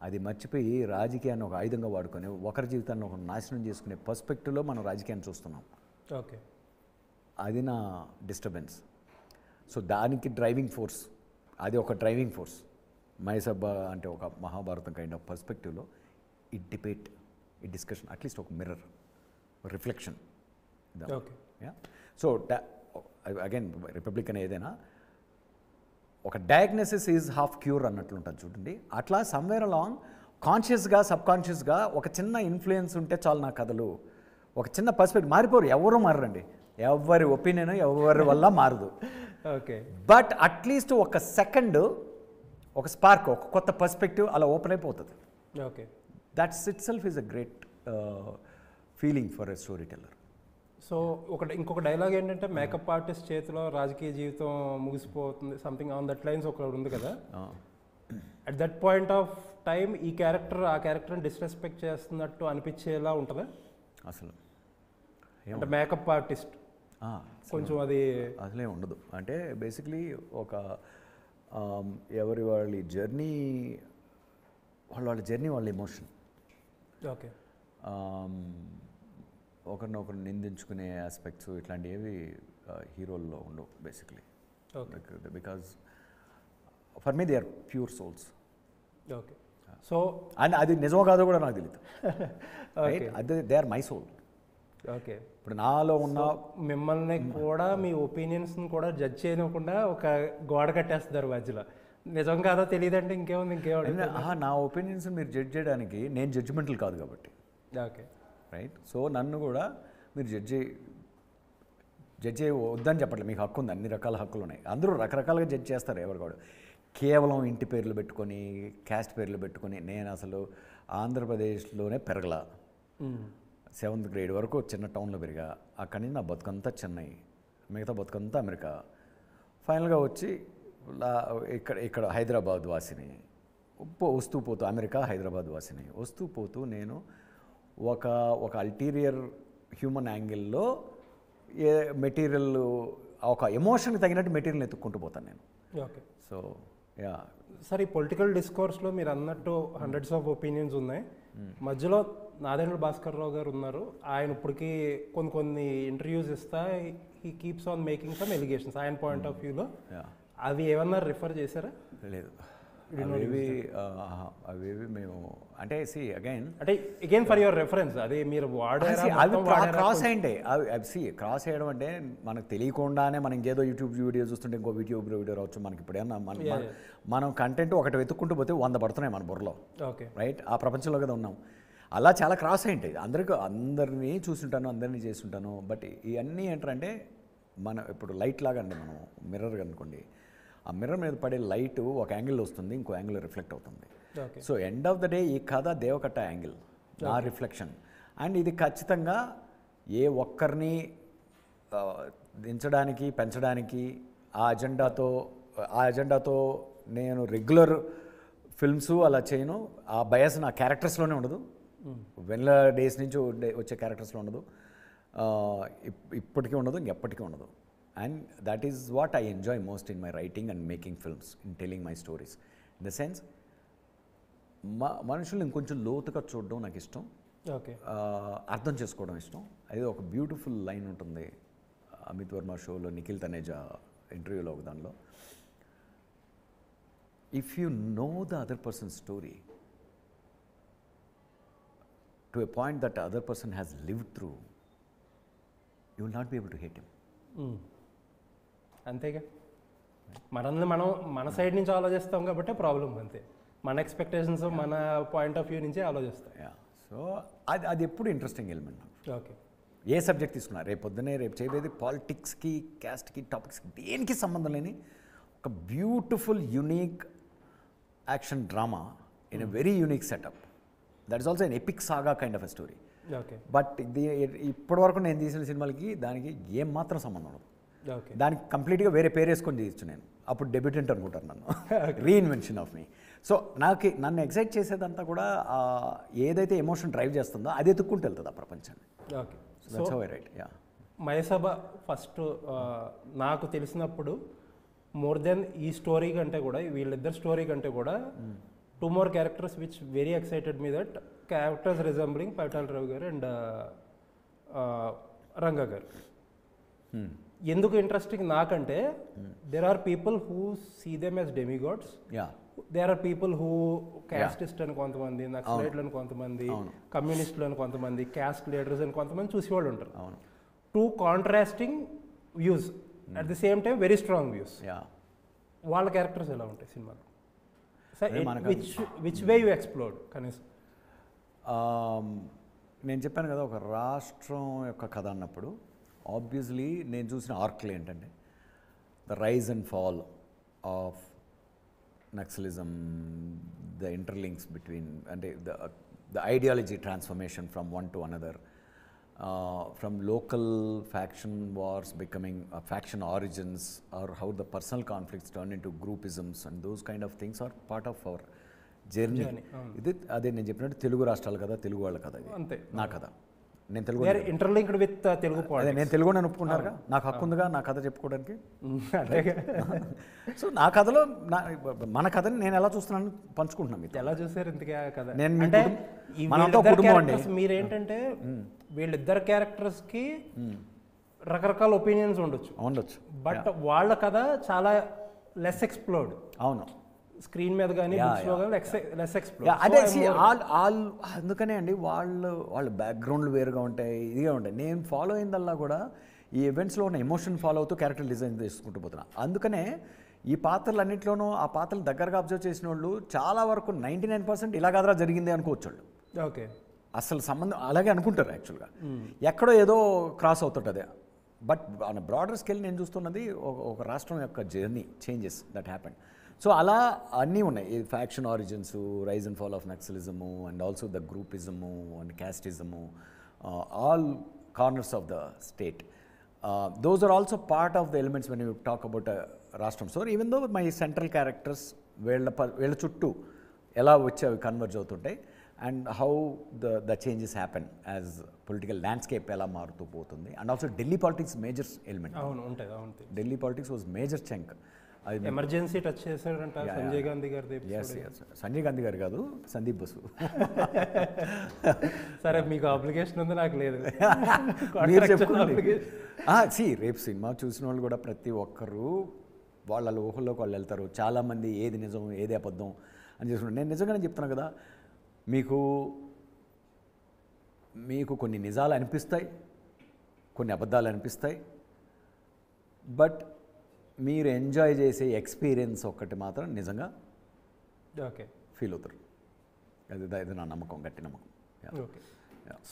అది మర్చిపోయి రాజకీయాన్ని ఒక ఆయుధంగా వాడుకొని ఒకరి జీవితాన్ని ఒక నాశనం చేసుకునే పర్స్పెక్టివ్లో మనం రాజకీయాన్ని చూస్తున్నాం. ఓకే, అది నా డిస్టర్బెన్స్. సో దానికి డ్రైవింగ్ ఫోర్స్, అది ఒక డ్రైవింగ్ ఫోర్స్. మైసభ అంటే ఒక మహాభారతం కైండ్ ఆఫ్ పర్స్పెక్టివ్లో ఈ డిబేట్, ఈ డిస్కషన్, అట్లీస్ట్ ఒక mirror, reflection. Okay, so again republic అనే ఏదైనా ఒక డయాగ్నోసిస్ ఈజ్ హాఫ్ క్యూర్ అన్నట్లు ఉంటుంది చూడండి. అట్లా సమ్వేర్ అలాంగ్ కాన్షియస్గా, సబ్కాన్షియస్గా ఒక చిన్న ఇన్ఫ్లుయెన్స్ ఉంటే చాలు నా కథలు. ఒక చిన్న పర్స్పెక్టివ్, మారిపోరు, ఎవరు మారరండి, ఎవరి ఒపీనియన్ ఎవరి వల్ల మారదు. ఓకే, బట్ అట్లీస్ట్ ఒక సెకండ్, ఒక స్పార్క్, ఒక కొత్త పర్స్పెక్టివ్ అలా ఓపెన్ అయిపోతుంది. Okay, that's it self is a great feeling for a story teller. So ఇంకొక డైలాగ్ ఏంటంటే, మేకప్ ఆర్టిస్ట్ చేతిలో రాజకీయ జీవితం ముగిసిపోతుంది, సంథింగ్ ఆన్ దట్ లైన్స్ ఒకటి ఉంది కదా. At that point of time ఈ క్యారెక్టర్ ఆ క్యారెక్టర్ని డిస్రెస్పెక్ట్ చేస్తున్నట్టు అనిపించేలా ఉంటుందా అసలు? అంటే మేకప్ ఆర్టిస్ట్ కొంచెం అది అసలే ఉండదు. అంటే బేసిక్లీ ఒక వాళ్ళ జర్నీ, వాళ్ళ ఎమోషన్. ఓకే, ఒకరినొకరు నిందించుకునే ఆస్పెక్ట్స్ ఇట్లాంటివి హీరోల్లో ఉండవు basically. Because for me they are pure souls. Okay. So and అది నిజమో కాదో కూడా నాకు తెలియదు. అదే they are my soul. Okay. ఇప్పుడు నాలో ఉన్న మిమ్మల్ని కూడా మీ ఒపీనియన్స్ని కూడా జడ్జ్ చేయకుండా ఒక గోడ కట్టేస్తున్నారు మధ్యలో. నిజం కాదో తెలియదంటే ఇంకేముంది. నా ఒపీనియన్స్ మీరు జడ్జ్ చేయడానికి నేను జడ్జిమెంటల్ కాదు కాబట్టి. ఓకే. రైట్. సో నన్ను కూడా మీరు జడ్జ్ వద్దని చెప్పట్లేదు. మీకు హక్కు ఉంది, అన్ని రకాల హక్కులు ఉన్నాయి. అందరూ రకరకాలుగా జడ్జ్ చేస్తారు ఎవరు కూడా. కేవలం ఇంటి పేర్లు పెట్టుకొని క్యాస్ట్ పేర్లు పెట్టుకొని నేను అసలు ఆంధ్రప్రదేశ్లోనే పెరగల. 7th grade వరకు చిన్న టౌన్లో పెరిగా. అక్కడి నుంచి నా బతుకంతా చెన్నై, మిగతా బతుకంతా అమెరికా. ఫైనల్గా వచ్చి ఇక్కడ హైదరాబాద్ వాసిని, వస్తూ పోతూ అమెరికా హైదరాబాద్ వాసిని వస్తూ పోతూ నేను ఒక అల్టీరియర్ హ్యూమన్ యాంగిల్లో మెటీరియల్, ఒక ఎమోషన్కి తగినట్టు మెటీరియల్ ఎత్తుక్కుంటూ పోతాను నేను. ఓకే. సో యా సార్, ఈ పొలిటికల్ డిస్కోర్స్లో మీరు అన్నట్టు హండ్రెడ్స్ ఆఫ్ ఒపీనియన్స్ ఉన్నాయి. మధ్యలో నాదెండ్ల భాస్కర్ రావు గారు ఉన్నారు. ఆయన ఇప్పటికీ కొన్ని ఇంటర్వ్యూస్ ఇస్తా he keeps on making some allegations ఆయన పాయింట్ ఆఫ్ వ్యూలో. అవి ఏమన్నా రిఫర్ చేశారా? లేదు, అవేవి మేము అంటే అగైన్ ఫర్ యువర్ రెఫరెన్స్ అది మీరు క్రాస్ అయ్యండి. క్రాస్ చేయడం అంటే మనకు తెలియకుండానే మనం ఇంకేదో యూట్యూబ్ వీడియో చూస్తుంటే ఇంకో వీడియో రావచ్చు మనకి. ఇప్పుడేమన్నా మనం కంటెంట్ ఒకటి వెతుక్కుంటూ పోతే 100 పడుతున్నాయి మన బుర్రలో. ఓకే. రైట్. ఆ ప్రపంచంలో కదా ఉన్నాం. అలా చాలా క్రాస్ అయ్యింటాయి. అందరినీ చూసుంటాను, అందరినీ చేస్తుంటాను. బట్ ఇవన్నీ ఏంటంటే మనం ఇప్పుడు లైట్ లాగా అండి, మనం మిర్రర్ అనుకోండి. ఆ మిర్రర్ మీద పడే లైట్ ఒక యాంగిల్లో వస్తుంది, ఇంకో యాంగిల్లో రిఫ్లెక్ట్ అవుతుంది. So end of the day ఈ కథ దేవకట్ట యాంగిల్, నా రిఫ్లెక్షన్. అండ్ ఇది ఖచ్చితంగా ఏ ఒక్కరిని దించడానికి పెంచడానికి ఆ అజెండాతో నేను రెగ్యులర్ ఫిల్మ్స్ అలా చేయను. ఆ బయాస్ నా క్యారెక్టర్స్లోనే ఉండదు, వెన్నెల డేస్ నుంచి వచ్చే క్యారెక్టర్స్లో ఉండదు, ఇప్పటికీ ఉండదు, ఇంకెప్పటికీ ఉండదు. And that is what I enjoy most in my writing and making films, in telling my stories. In the sense, మనుషులు ఇంకొంచెం లోతుగా చూడడం నాకు ఇష్టం. ఓకే. అర్థం చేసుకోవడం ఇష్టం. అది ఒక బ్యూటిఫుల్ లైన్ ఉంటుంది అమిత్ వర్మ షోలో, నిఖిల్ తనేజా ఇంటర్వ్యూలో ఒక దానిలో, if you know the other person story to a point that other person has lived through, you will not be able to hate him. అంతేగా, మనల్ని మనం మన సైడ్ నుంచి ఆలోచిస్తాం కాబట్టి ప్రాబ్లం. అంతే, మన ఎక్స్పెక్టేషన్స్ మన పాయింట్ ఆఫ్ వ్యూ నుంచి ఆలోచిస్తాం. సో అది ఎప్పుడు ఇంట్రెస్టింగ్ ఎలిమెంట్. ఓకే. ఏ సబ్జెక్ట్ తీసుకున్నా రేపు చేయబోయేది పాలిటిక్స్కి, క్యాస్ట్కి, టాపిక్స్కి దేనికి సంబంధం లేని ఒక beautiful unique action drama in a very unique setup. That is also an epic saga kind of a story. Okay. But ఇప్పటివరకు నేను తీసిన సినిమాలకి దానికి ఏం మాత్రం సంబంధం ఉండదు. దానికి కంప్లీట్గా వేరే పేరు వేసుకొని తీయచ్చు నేను. అప్పుడు డెబ్యూటెంట్ అనుకుంటాను నన్ను, రీఇన్వెన్షన్ ఆఫ్ మీ. సో నన్ను ఎక్సైట్ చేసేదంతా కూడా ఏదైతే ఎమోషన్ డ్రైవ్ చేస్తుందో అది ఎత్తుక్కుంటూ వెళ్తుంది ఆ ప్రపంచాన్ని. Okay. That's how I write. Yeah. Mayasabha first నాకు తెలిసినప్పుడు మోర్ దెన్ ఈ స్టోరీ కంటే కూడా, వీళ్ళిద్దరు స్టోరీ కంటే కూడా 2 more characters which very excited me, that characters resembling Paital Ravi garu and Ranga garu. ఎందుకు ఇంట్రెస్టింగ్ నాకంటే, there are people who see them as demigods. There are people who casteist అని కొంతమంది, నక్సలైట్లు అని కొంతమంది, కమ్యూనిస్టులు అని కొంతమంది, క్యాస్ట్ లీడర్స్ అని కొంతమంది చూసేవాళ్ళు ఉంటారు. 2 contrasting views at the same time very strong views. వాళ్ళ క్యారెక్టర్స్ ఎలా ఉంటాయి సినిమాలో? విచ్ వే యూ ఎక్స్ప్లోర్డ్ కనీసం? నేను చెప్పాను కదా, ఒక రాష్ట్రం యొక్క కథ అన్నప్పుడు ఆబ్వియస్లీ నేను చూసిన ఆర్క్లు ఏంటంటే the rise and fall of naxalism, the interlinks between, అంటే the ideology transformation from one to another, from local faction wars becoming faction origins, or how the personal conflicts turn into groupisms, and those kind of things are part of our journey. ఇది అదే నేను చెప్పినట్టు తెలుగు రాష్ట్రాల కదా, తెలుగు వాళ్ళ కథ, ఇది నా కథ. నేను తెలుగు ఇంటర్లింక్డ్ విత్ తెలుగు, నేను తెలుగు నేను ఒప్పుకున్నారుగా, నాకు హక్కు ఉందిగా నా కథ చెప్పుకోవడానికి. సో నా కథలో మన కథని నేను ఎలా చూస్తున్నాను పంచుకుంటున్నాను. ఎలా చూసారు ఇంతకీ కథ? నేను మనంతా కుటుంబం అండి. మీరేంటంటే వీళ్ళిద్దరు క్యారెక్టర్స్కి రకరకాల ఒపీనియన్స్ ఉండొచ్చు, బట్ వాళ్ళ కథ చాలా లెస్ ఎక్స్ప్లోర్డ్. అవును, స్క్రీన్ మీద కానీ బుక్స్లో కానీ లెస్ ఎక్స్ప్లోర్డ్. అదే అందుకనే అండి వాళ్ళ బ్యాక్గ్రౌండ్లు వేరుగా ఉంటాయి, ఇదిగా ఉంటాయి. నేను ఫాలో అయిందల్లా కూడా ఈ ఈవెంట్స్లో ఉన్న ఎమోషన్ ఫాలో అవుతూ క్యారెక్టర్ డిజైన్ చేసుకుంటూ పోతున్నా. అందుకనే ఈ పాత్రలన్నింటిలోనూ ఆ పాత్రలు దగ్గరగా అబ్జర్వ్ చేసిన వాళ్ళు చాలా వరకు 99% ఇలా కాదరా జరిగింది అనుకోవచ్చు వాళ్ళు. ఓకే, అసలు సంబంధం అలాగే అనుకుంటారు యాక్చువల్గా. ఎక్కడో ఏదో క్రాస్ అవుతుంటుంది. బట్ ఆన్ బ్రాడర్ స్కేల్ నేను చూస్తున్నది ఒక రాష్ట్రం యొక్క journey changes that happened. So అలా అన్నీ ఉన్నాయి. ఈ faction origins, rise and fall of naxalism, and also the groupism and casteism, all corners of the state. Those are also part of the elements when you talk about a Rashtam story. Even though my central characters వీళ్ళ చుట్టూ ఎలా వచ్చి అవి converge అవుతుంటాయి, and how the changes happen as political landscape ఎలా మారుతూ పోతుంది. And also Delhi politics major element. Delhi politics was major chunk. అది ఎమర్జెన్సీ టచ్ చేశాడంట సంజయ్ గాంధీ గారి. సంజయ్ గాంధీ గారు కాదు, సందీప్ బసు. సరే, మీకు అప్లికేషన్ ఉంది, నాకు లేదు. మీరు చెప్పుకోండి. రేపు సినిమా చూసిన వాళ్ళు కూడా ప్రతి ఒక్కరు వాళ్ళ ఊహల్లోకి వాళ్ళు వెళ్తారు. చాలామంది ఏది నిజం ఏది అబద్ధం అని చేసుకుంటారు. నేను నిజంగానే చెప్తున్నాను కదా, మీకు కొన్ని నిజాలు అనిపిస్తాయి, కొన్ని అబద్ధాలు అనిపిస్తాయి, బట్ మీరు ఎంజాయ్ చేసే ఎక్స్పీరియన్స్ ఒక్కటి మాత్రం నిజంగా ఓకే ఫీల్ అవుతారు. అది నా నమ్మకం, గట్టి నమ్మకం. ఓకే,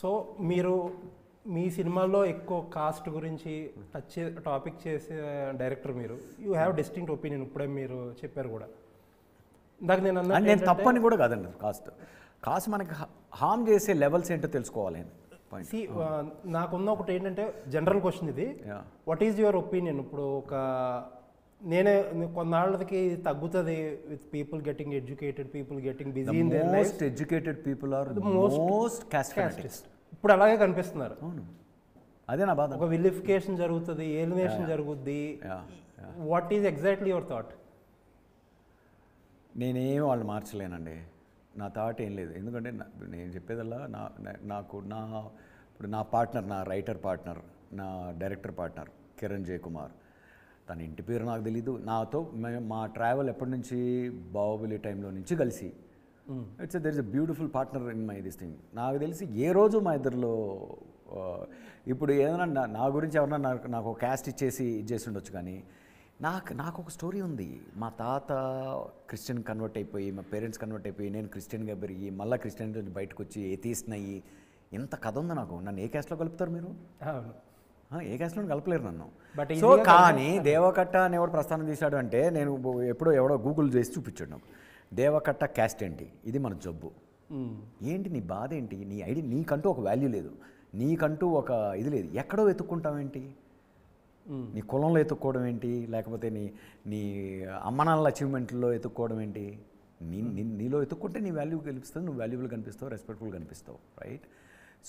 సో మీరు మీ సినిమాలో ఎక్కువ కాస్ట్ గురించి టాపిక్ చేసే డైరెక్టర్ మీరు. యూ హ్యావ్ డిస్టింక్ట్ ఒపీనియన్, ఇప్పుడే మీరు చెప్పారు కూడా. ఇందాక నేను తప్పని కూడా కాదండి. కాస్ట్ మనకి హార్మ్ చేసే లెవెల్స్ ఏంటో తెలుసుకోవాలి. నాకున్న ఒకటి ఏంటంటే జనరల్ క్వశ్చన్ ఇది, వాట్ ఈజ్ యువర్ ఒపీనియన్? ఇప్పుడు నేనే కొన్నాళ్ళకి తగ్గుతుంది with people getting educated, people getting busy in their life. Most educated people are most casteist. ఇప్పుడు అలాగే కనిపిస్తున్నారు. అవును, అదే నా బాధ. ఒక విలిఫికేషన్ జరుగుతుంది, ఏలినేషన్ జరుగుద్ది. What is exactly your thought? నేనేం వాళ్ళు మార్చలేనండి. నా థాట్ ఏం లేదు. ఎందుకంటే నేను చెప్పేదల్లా ఇప్పుడు నా పార్ట్నర్, నా రైటర్ పార్ట్నర్, నా డైరెక్టర్ పార్ట్నర్ కిరణ్ జయకుమార్. తన ఇంటి పేరు నాకు తెలీదు. నాతో మా ట్రావెల్ ఎప్పటి నుంచి బాహుబలి టైంలో నుంచి కలిసి there is a beautiful partner in my this thing. నాకు తెలిసి ఏ రోజు మా ఇద్దరిలో ఇప్పుడు ఏదైనా నా గురించి ఎవరన్నా నాకు ఒక క్యాస్ట్ ఇచ్చేసి ఉండొచ్చు, కానీ నాకు ఒక స్టోరీ ఉంది. మా తాత క్రిస్టియన్ కన్వర్ట్ అయిపోయి, మా పేరెంట్స్ కన్వర్ట్ అయిపోయి, నేను క్రిస్టియన్గా పెరిగి మళ్ళీ క్రిస్టియన్ నుంచి బయటకు వచ్చి ఏథీస్ట్ అయ్యి, ఇంత కథ ఉంది నాకు. నన్ను ఏ క్యాస్ట్లో కలుపుతారు మీరు? ఏ క్యాస్ట్లో కలపలేరు నన్ను. సో కానీ దేవకట్ట అనేవాడు ప్రస్థానం తీశాడు అంటే, నేను ఎవడో గూగుల్ చేసి చూపించాడు నాకు. దేవకట్ట క్యాస్ట్ ఏంటి, ఇది మన జబ్బు ఏంటి, నీ బాధ ఏంటి, నీ ఐడి, నీకంటూ ఒక వాల్యూ లేదు, నీకంటూ ఒక ఇది లేదు, ఎక్కడో వెతుక్కుంటావేంటి, నీ కులంలో ఎత్తుక్కోవడం ఏంటి, లేకపోతే నీ అమ్మనాన్నల అచీవ్మెంట్లో ఎత్తుక్కోవడం ఏంటి? నీలో ఎత్తుక్కుంటే నీ వాల్యూ కనిపిస్తుంది, నువ్వు వాల్యూబుల్ కనిపిస్తావు, రెస్పెక్ట్ఫుల్ కనిపిస్తావు, right?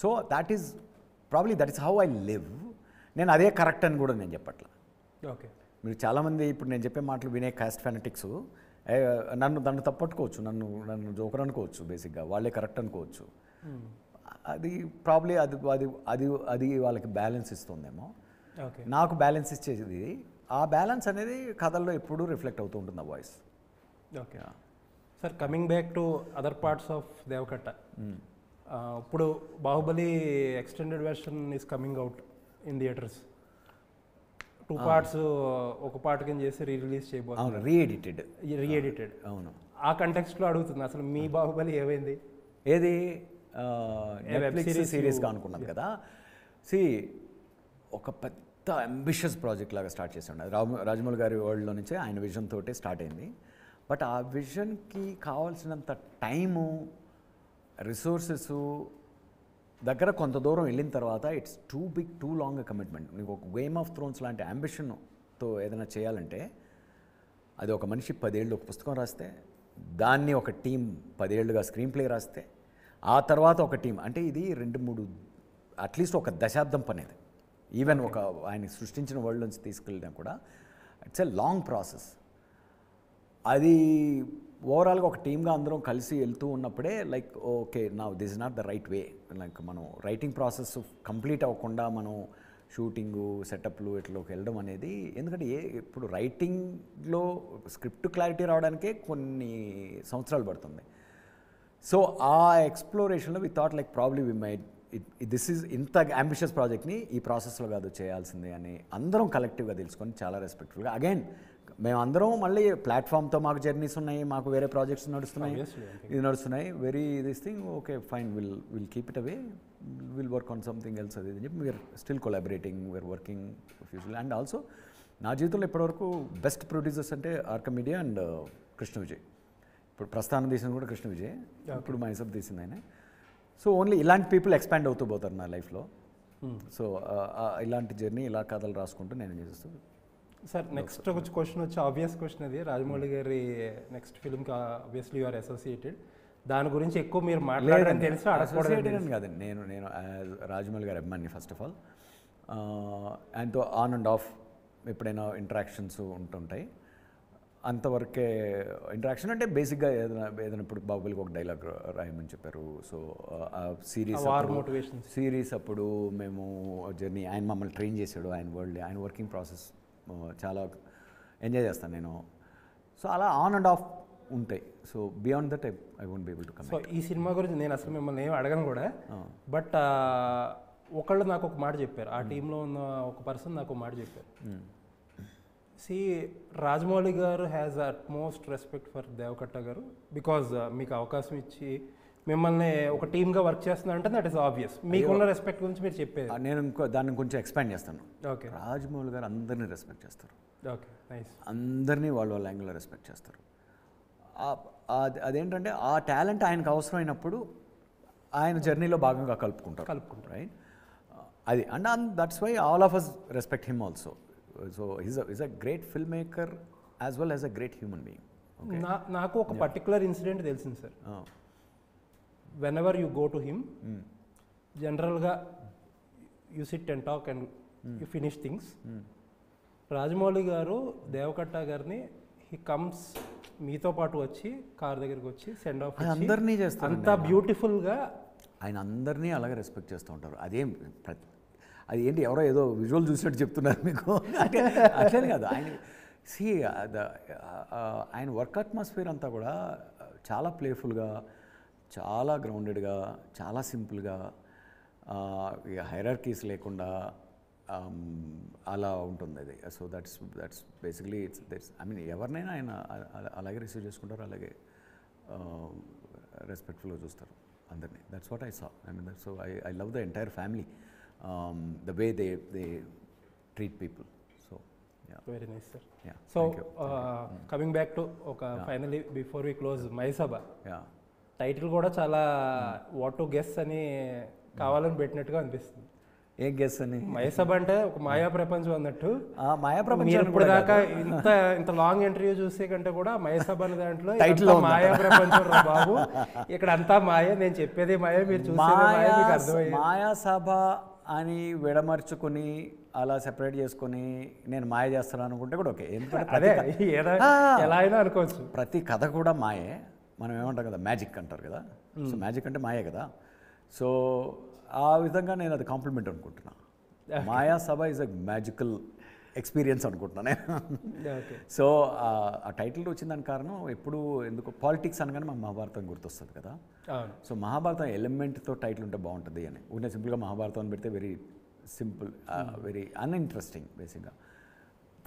So that is how I live. నేను అదే కరెక్ట్ అని కూడా నేను చెప్పట్లా. ఓకే, మీరు చాలామంది ఇప్పుడు నేను చెప్పే మాటలు వినే కాస్ట్ ఫెనటిక్స్ నన్ను తప్పట్టుకోవచ్చు, నన్ను జోకర్ అనుకోవచ్చు, బేసిక్గా వాళ్ళే కరెక్ట్ అనుకోవచ్చు. అది ప్రాబ్లీ అది వాళ్ళకి బ్యాలెన్స్ ఇస్తుందేమో. నాకు బ్యాలెన్స్ ఇచ్చేది. ఆ బ్యాలెన్స్ అనేది కథల్లో ఎప్పుడూ రిఫ్లెక్ట్ అవుతూ ఉంటుంది, ఆ voice. Okay sir, coming back to other parts of Deva Katta. ఇప్పుడు Baahubali extended version is coming out in theaters. 2 parts, ఒక పార్ట్ కింద చేసి రిలీజ్ చేయబోతున్నారు, రీఎడిటెడ్. అవును, ఆ కంటెక్స్ట్లో అడుగుతుంది, అసలు మీ బాహుబలి ఏమైంది? ఏది నెట్ఫ్లిక్స్ సిరీస్గా అనుకున్నది కదా. ఒక పెద్ద అంబిషియస్ ప్రాజెక్ట్ లాగా స్టార్ట్ చేసాడు. రాజమౌళి గారి వరల్డ్లో నుంచే ఆయన విజన్ తోటే స్టార్ట్ అయింది. బట్ ఆ విజన్కి కావాల్సినంత టైము, రిసోర్సెస్ దగ్గర కొంత దూరం వెళ్ళిన తర్వాత it's too big, too long commitment. నీకు ఒక గేమ్ ఆఫ్ థ్రోన్స్ లాంటి అంబిషన్తో ఏదైనా చేయాలంటే, అది ఒక మనిషి 10 ఏళ్ళు ఒక పుస్తకం రాస్తే, దాన్ని ఒక టీం 10 ఏళ్ళుగా స్క్రీన్ ప్లే రాస్తే, ఆ తర్వాత ఒక టీం, అంటే ఇది 2-3 అట్లీస్ట్ ఒక దశాబ్దం పని. అది ఈవెన్ ఆయన సృష్టించిన వరల్డ్ నుంచి తీసుకెళ్ళినా కూడా ఇట్స్ ఎ లాంగ్ ప్రాసెస్. అది ఓవరాల్గా ఒక టీమ్గా అందరం కలిసి వెళ్తూ ఉన్నప్పుడే లైక్ ఓకే నా this is not the right way. Like మనం రైటింగ్ ప్రాసెస్ కంప్లీట్ అవ్వకుండా మనం షూటింగు సెటప్లు ఇట్లోకి వెళ్ళడం అనేది, ఎందుకంటే ఇప్పుడు రైటింగ్లో స్క్రిప్ట్ క్లారిటీ రావడానికే కొన్ని సంవత్సరాలు పడుతుంది. సో ఆ ఎక్స్ప్లోరేషన్లో we thought like probably we might this is ఇంత అంబిషియస్ ప్రాజెక్ట్ని ఈ ప్రాసెస్లో కాదు చేయాల్సిందే అని అందరం కలెక్టివ్గా తెలుసుకొని చాలా రెస్పెక్ట్ఫుల్గా అగైన్ మేమందరం మళ్ళీ ప్లాట్ఫామ్తో మాకు జర్నీస్ ఉన్నాయి, మాకు వేరే ప్రాజెక్ట్స్ నడుస్తున్నాయి, ఇది నడుస్తున్నాయి, very this thing okay fine will keep it away, will work on something else అది అని చెప్పి we are still collaborating, we are working future. And also నా జీవితంలో ఇప్పటివరకు బెస్ట్ ప్రొడ్యూసర్స్ అంటే ఆర్క మీడియా అండ్ కృష్ణ విజయ్. ఇప్పుడు ప్రస్థానం తీసింది కూడా కృష్ణ విజయ్, ఇప్పుడు మైసబ్ తీసింది ఆయన. సో ఓన్లీ ఇలాంటి పీపుల్ ఎక్స్పాండ్ అవుతూ పోతారు నా లైఫ్లో. సో ఇలాంటి జర్నీ ఇలా కథలు రాసుకుంటూ నేను చేస్తూ. సార్ నెక్స్ట్ క్వశ్చన్ వచ్చి ఆబ్వియస్ క్వశ్చన్ అది, రాజమౌళి గారి నెక్స్ట్ ఫిల్మ్కి ఆబ్వియస్లీ యు ఆర్ అసోసియేటెడ్, దాని గురించి ఎక్కువ మీరు మాట్లాడారని తెలిసి అసోసియేటెడ్ కాదండి. నేను రాజమౌళి గారి అభిమాని ఫస్ట్ ఆఫ్ ఆల్. ఆయనతో ఆన్ అండ్ ఆఫ్ ఎప్పుడైనా ఇంటరాక్షన్స్ ఉంటుంటాయి, అంతవరకే ఇంటరాక్షన్. అంటే బేసిక్గా ఏదైనా ఇప్పుడు బాహుబలికి ఒక డైలాగ్ రాయమని చెప్పారు. సో సిరీస్ అప్పుడు మేము జర్నీ ఆయన మమ్మల్ని ట్రైన్ చేశాడు, ఆయన వరల్డ్, ఆయన వర్కింగ్ ప్రాసెస్ చాలా ఎంజాయ్ చేస్తాను నేను. సో అలా ఆన్ అండ్ ఆఫ్ ఉంటాయి. So beyond that I won't be able to come. So ఈ సినిమా గురించి నేను అసలు మిమ్మల్ని ఏం అడగను కూడా, బట్ ఒకళ్ళు నాకు ఒక మాట చెప్పారు, ఆ టీంలో ఉన్న ఒక పర్సన్ నాకు ఒక మాట చెప్పారు. సి రాజమౌళి గారు has utmost respect for Deva Katta గారు, బికాజ్ మీకు అవకాశం ఇచ్చి మిమ్మల్ని ఒక టీమ్గా వర్క్ చేస్తున్నారంటే దట్ ఈస్ ఆబ్వియస్. మీకున్న రెస్పెక్ట్ గురించి మీరు చెప్పేది. నేను ఇంకో దాన్ని కొంచెం ఎక్స్పాండ్ చేస్తాను. ఓకే, రాజమౌళి గారు అందరినీ రెస్పెక్ట్ చేస్తారు. Okay, nice. అందరినీ వాళ్ళ యాంగిల్లో రెస్పెక్ట్ చేస్తారు. అదేంటంటే ఆ టాలెంట్ ఆయనకు అవసరమైనప్పుడు ఆయన జర్నీలో భాగంగా కలుపుకుంటారు, రైట్? అది and that's why all of us respect him also. So is a great film maker as well as a great human being. నాకు ఒక పర్టికులర్ ఇన్సిడెంట్ తెలిసింది sir. whenever you go to him, జనరల్గా you sit and talk and you finish things. Rajamouli garu Deva Katta గారిని he comes మీతో పాటు వచ్చి car దగ్గరికి వచ్చి సెండ్ ఆఫ్ అందరినీ చేస్తారు. అంత బ్యూటిఫుల్గా ఆయన అందరినీ అలాగే రెస్పెక్ట్ చేస్తూ ఉంటారు. అది ఏంటి ఎవరో ఏదో విజువల్ చూసినట్టు చెప్తున్నారు మీకు, అట్లనే కాదు. ఆయన వర్క్ అట్మాస్ఫియర్ అంతా కూడా చాలా ప్లేఫుల్గా, చాలా గ్రౌండెడ్గా, చాలా సింపుల్గా, హైరార్కీస్ లేకుండా అలా ఉంటుంది అది. So that's basically I mean ఎవరినైనా ఆయన అలాగే రిసీవ్ చేసుకుంటారు, అలాగే రెస్పెక్ట్ఫుల్గా చూస్తారు అందరినీ. That's what I saw. I mean so I love the entire family, the way they treat people. So very nice sir. So coming back to ఒక finally before we close, Mayasabha title కూడా చాలా what to guess అని కావాలని పెట్టినట్టుగా అనిపిస్తుంది. ఏ guess అని? మైసభ అంటే ఒక మాయా ప్రపంచం అన్నట్టు. మాయా ప్రపంచం ఇప్పుడు దాకా ఇంత లాంగ్ ఇంటర్వ్యూ చూసే కంటే కూడా మైసభ అనే దాంట్లో మాయా ప్రపంచం రా బాబు, ఇక్కడ అంతా మాయ, నేను చెప్పేది మాయ, మీరు చూసేది మాయ, మీకు అర్థమయ్యేది. మాయా సభ అని విడమర్చుకుని అలా సెపరేట్ చేసుకుని నేను మాయ చేస్తాను అనుకుంటే కూడా ఓకే. అదే ఎలా అయినా అనుకోవచ్చు. ప్రతి కథ కూడా మాయే. మనం ఏమంటాం కదా, మ్యాజిక్ అంటారు కదా. సో మ్యాజిక్ అంటే మాయే కదా. సో ఆ విధంగా నేను అది కాంప్లిమెంట్ అనుకుంటున్నా. మాయా సభ ఈజ్ అ మ్యాజికల్ ఎక్స్పీరియన్స్ అనుకుంటున్నా నేను. సో ఆ టైటిల్ వచ్చిన దాని కారణం ఎప్పుడు ఎందుకు పాలిటిక్స్ అనగానే మాకు మహాభారతం గుర్తొస్తుంది కదా. సో మహాభారతం ఎలిమెంట్తో టైటిల్ ఉంటే బాగుంటుంది అని ఉన్న సింపుల్గా మహాభారతం అని పెడితే వెరీ సింపుల్, వెరీ అన్ఇంట్రెస్టింగ్. బేసిక్గా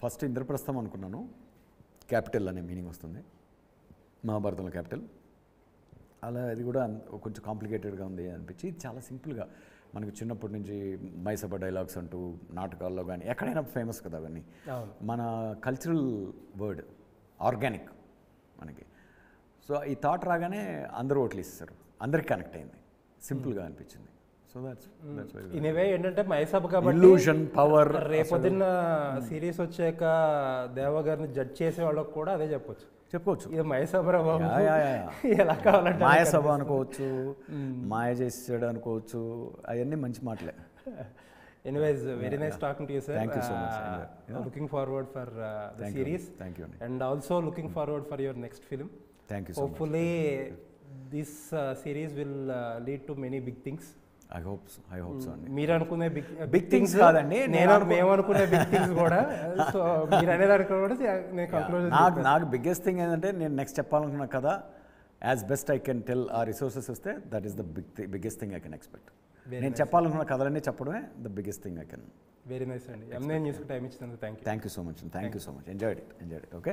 ఫస్ట్ ఇంద్రప్రస్థం అనుకున్నాను, క్యాపిటల్ అనే మీనింగ్ వస్తుంది మహాభారతంలో క్యాపిటల్. అలా అది కూడా కొంచెం కాంప్లికేటెడ్గా ఉంది అనిపించి చాలా సింపుల్గా మనకు చిన్నప్పటి నుంచి మైసభ డైలాగ్స్ అంటూ నాటకాల్లో కానీ ఎక్కడైనా ఫేమస్ కదా అవన్నీ. మన కల్చరల్ వర్డ్, ఆర్గానిక్ మనకి. సో ఈ థాట్ రాగానే అందరూ ఓట్లు ఇస్తారు, అందరికి కనెక్ట్ అయింది, సింపుల్గా అనిపించింది. సో దట్స్ ఇన్ ఏ వే ఏంటంటే మైసభ కాబట్టి ఇల్యూషన్ పవర్. రేపొద్దున్న సిరీస్ వచ్చాక దేవ గారిని జడ్జ్ చేసే వాళ్ళకి కూడా అదే చెప్పొచ్చు. ఇది మైసభ ఎలా కావాలంటే మాయసభ అనుకోవచ్చు, మాయ చేసాడు అనుకోవచ్చు, అవన్నీ మంచి మాటలే. Anyways very nice talking to you sir. Thank you so much. Looking forward for the series thank you and also looking forward for your next film. Thank you so much. Hopefully this series will lead to many big things. I hope so అండి. మీరు అనుకునే big things కాదండి, మేము అనుకునే big things కూడా. So మీరు అనేదానికి కూడా నేను కంక్లూజన్ నాకు బిగ్గెస్ట్ థింగ్ ఏంటంటే నేను నెక్స్ట్ చెప్పాలనుకున్న కథ as best I can tell ఆ రిసోర్సెస్ వస్తే that is the biggest thing I can expect. నేను చెప్పాలనుకున్న కథలన్నీ చెప్పడమే the biggest thing I can. Very nice అండి. ఎంఏ న్యూస్కి టైం ఇచ్చినందుకు thank you. Thank you so much. Enjoyed it. Okay.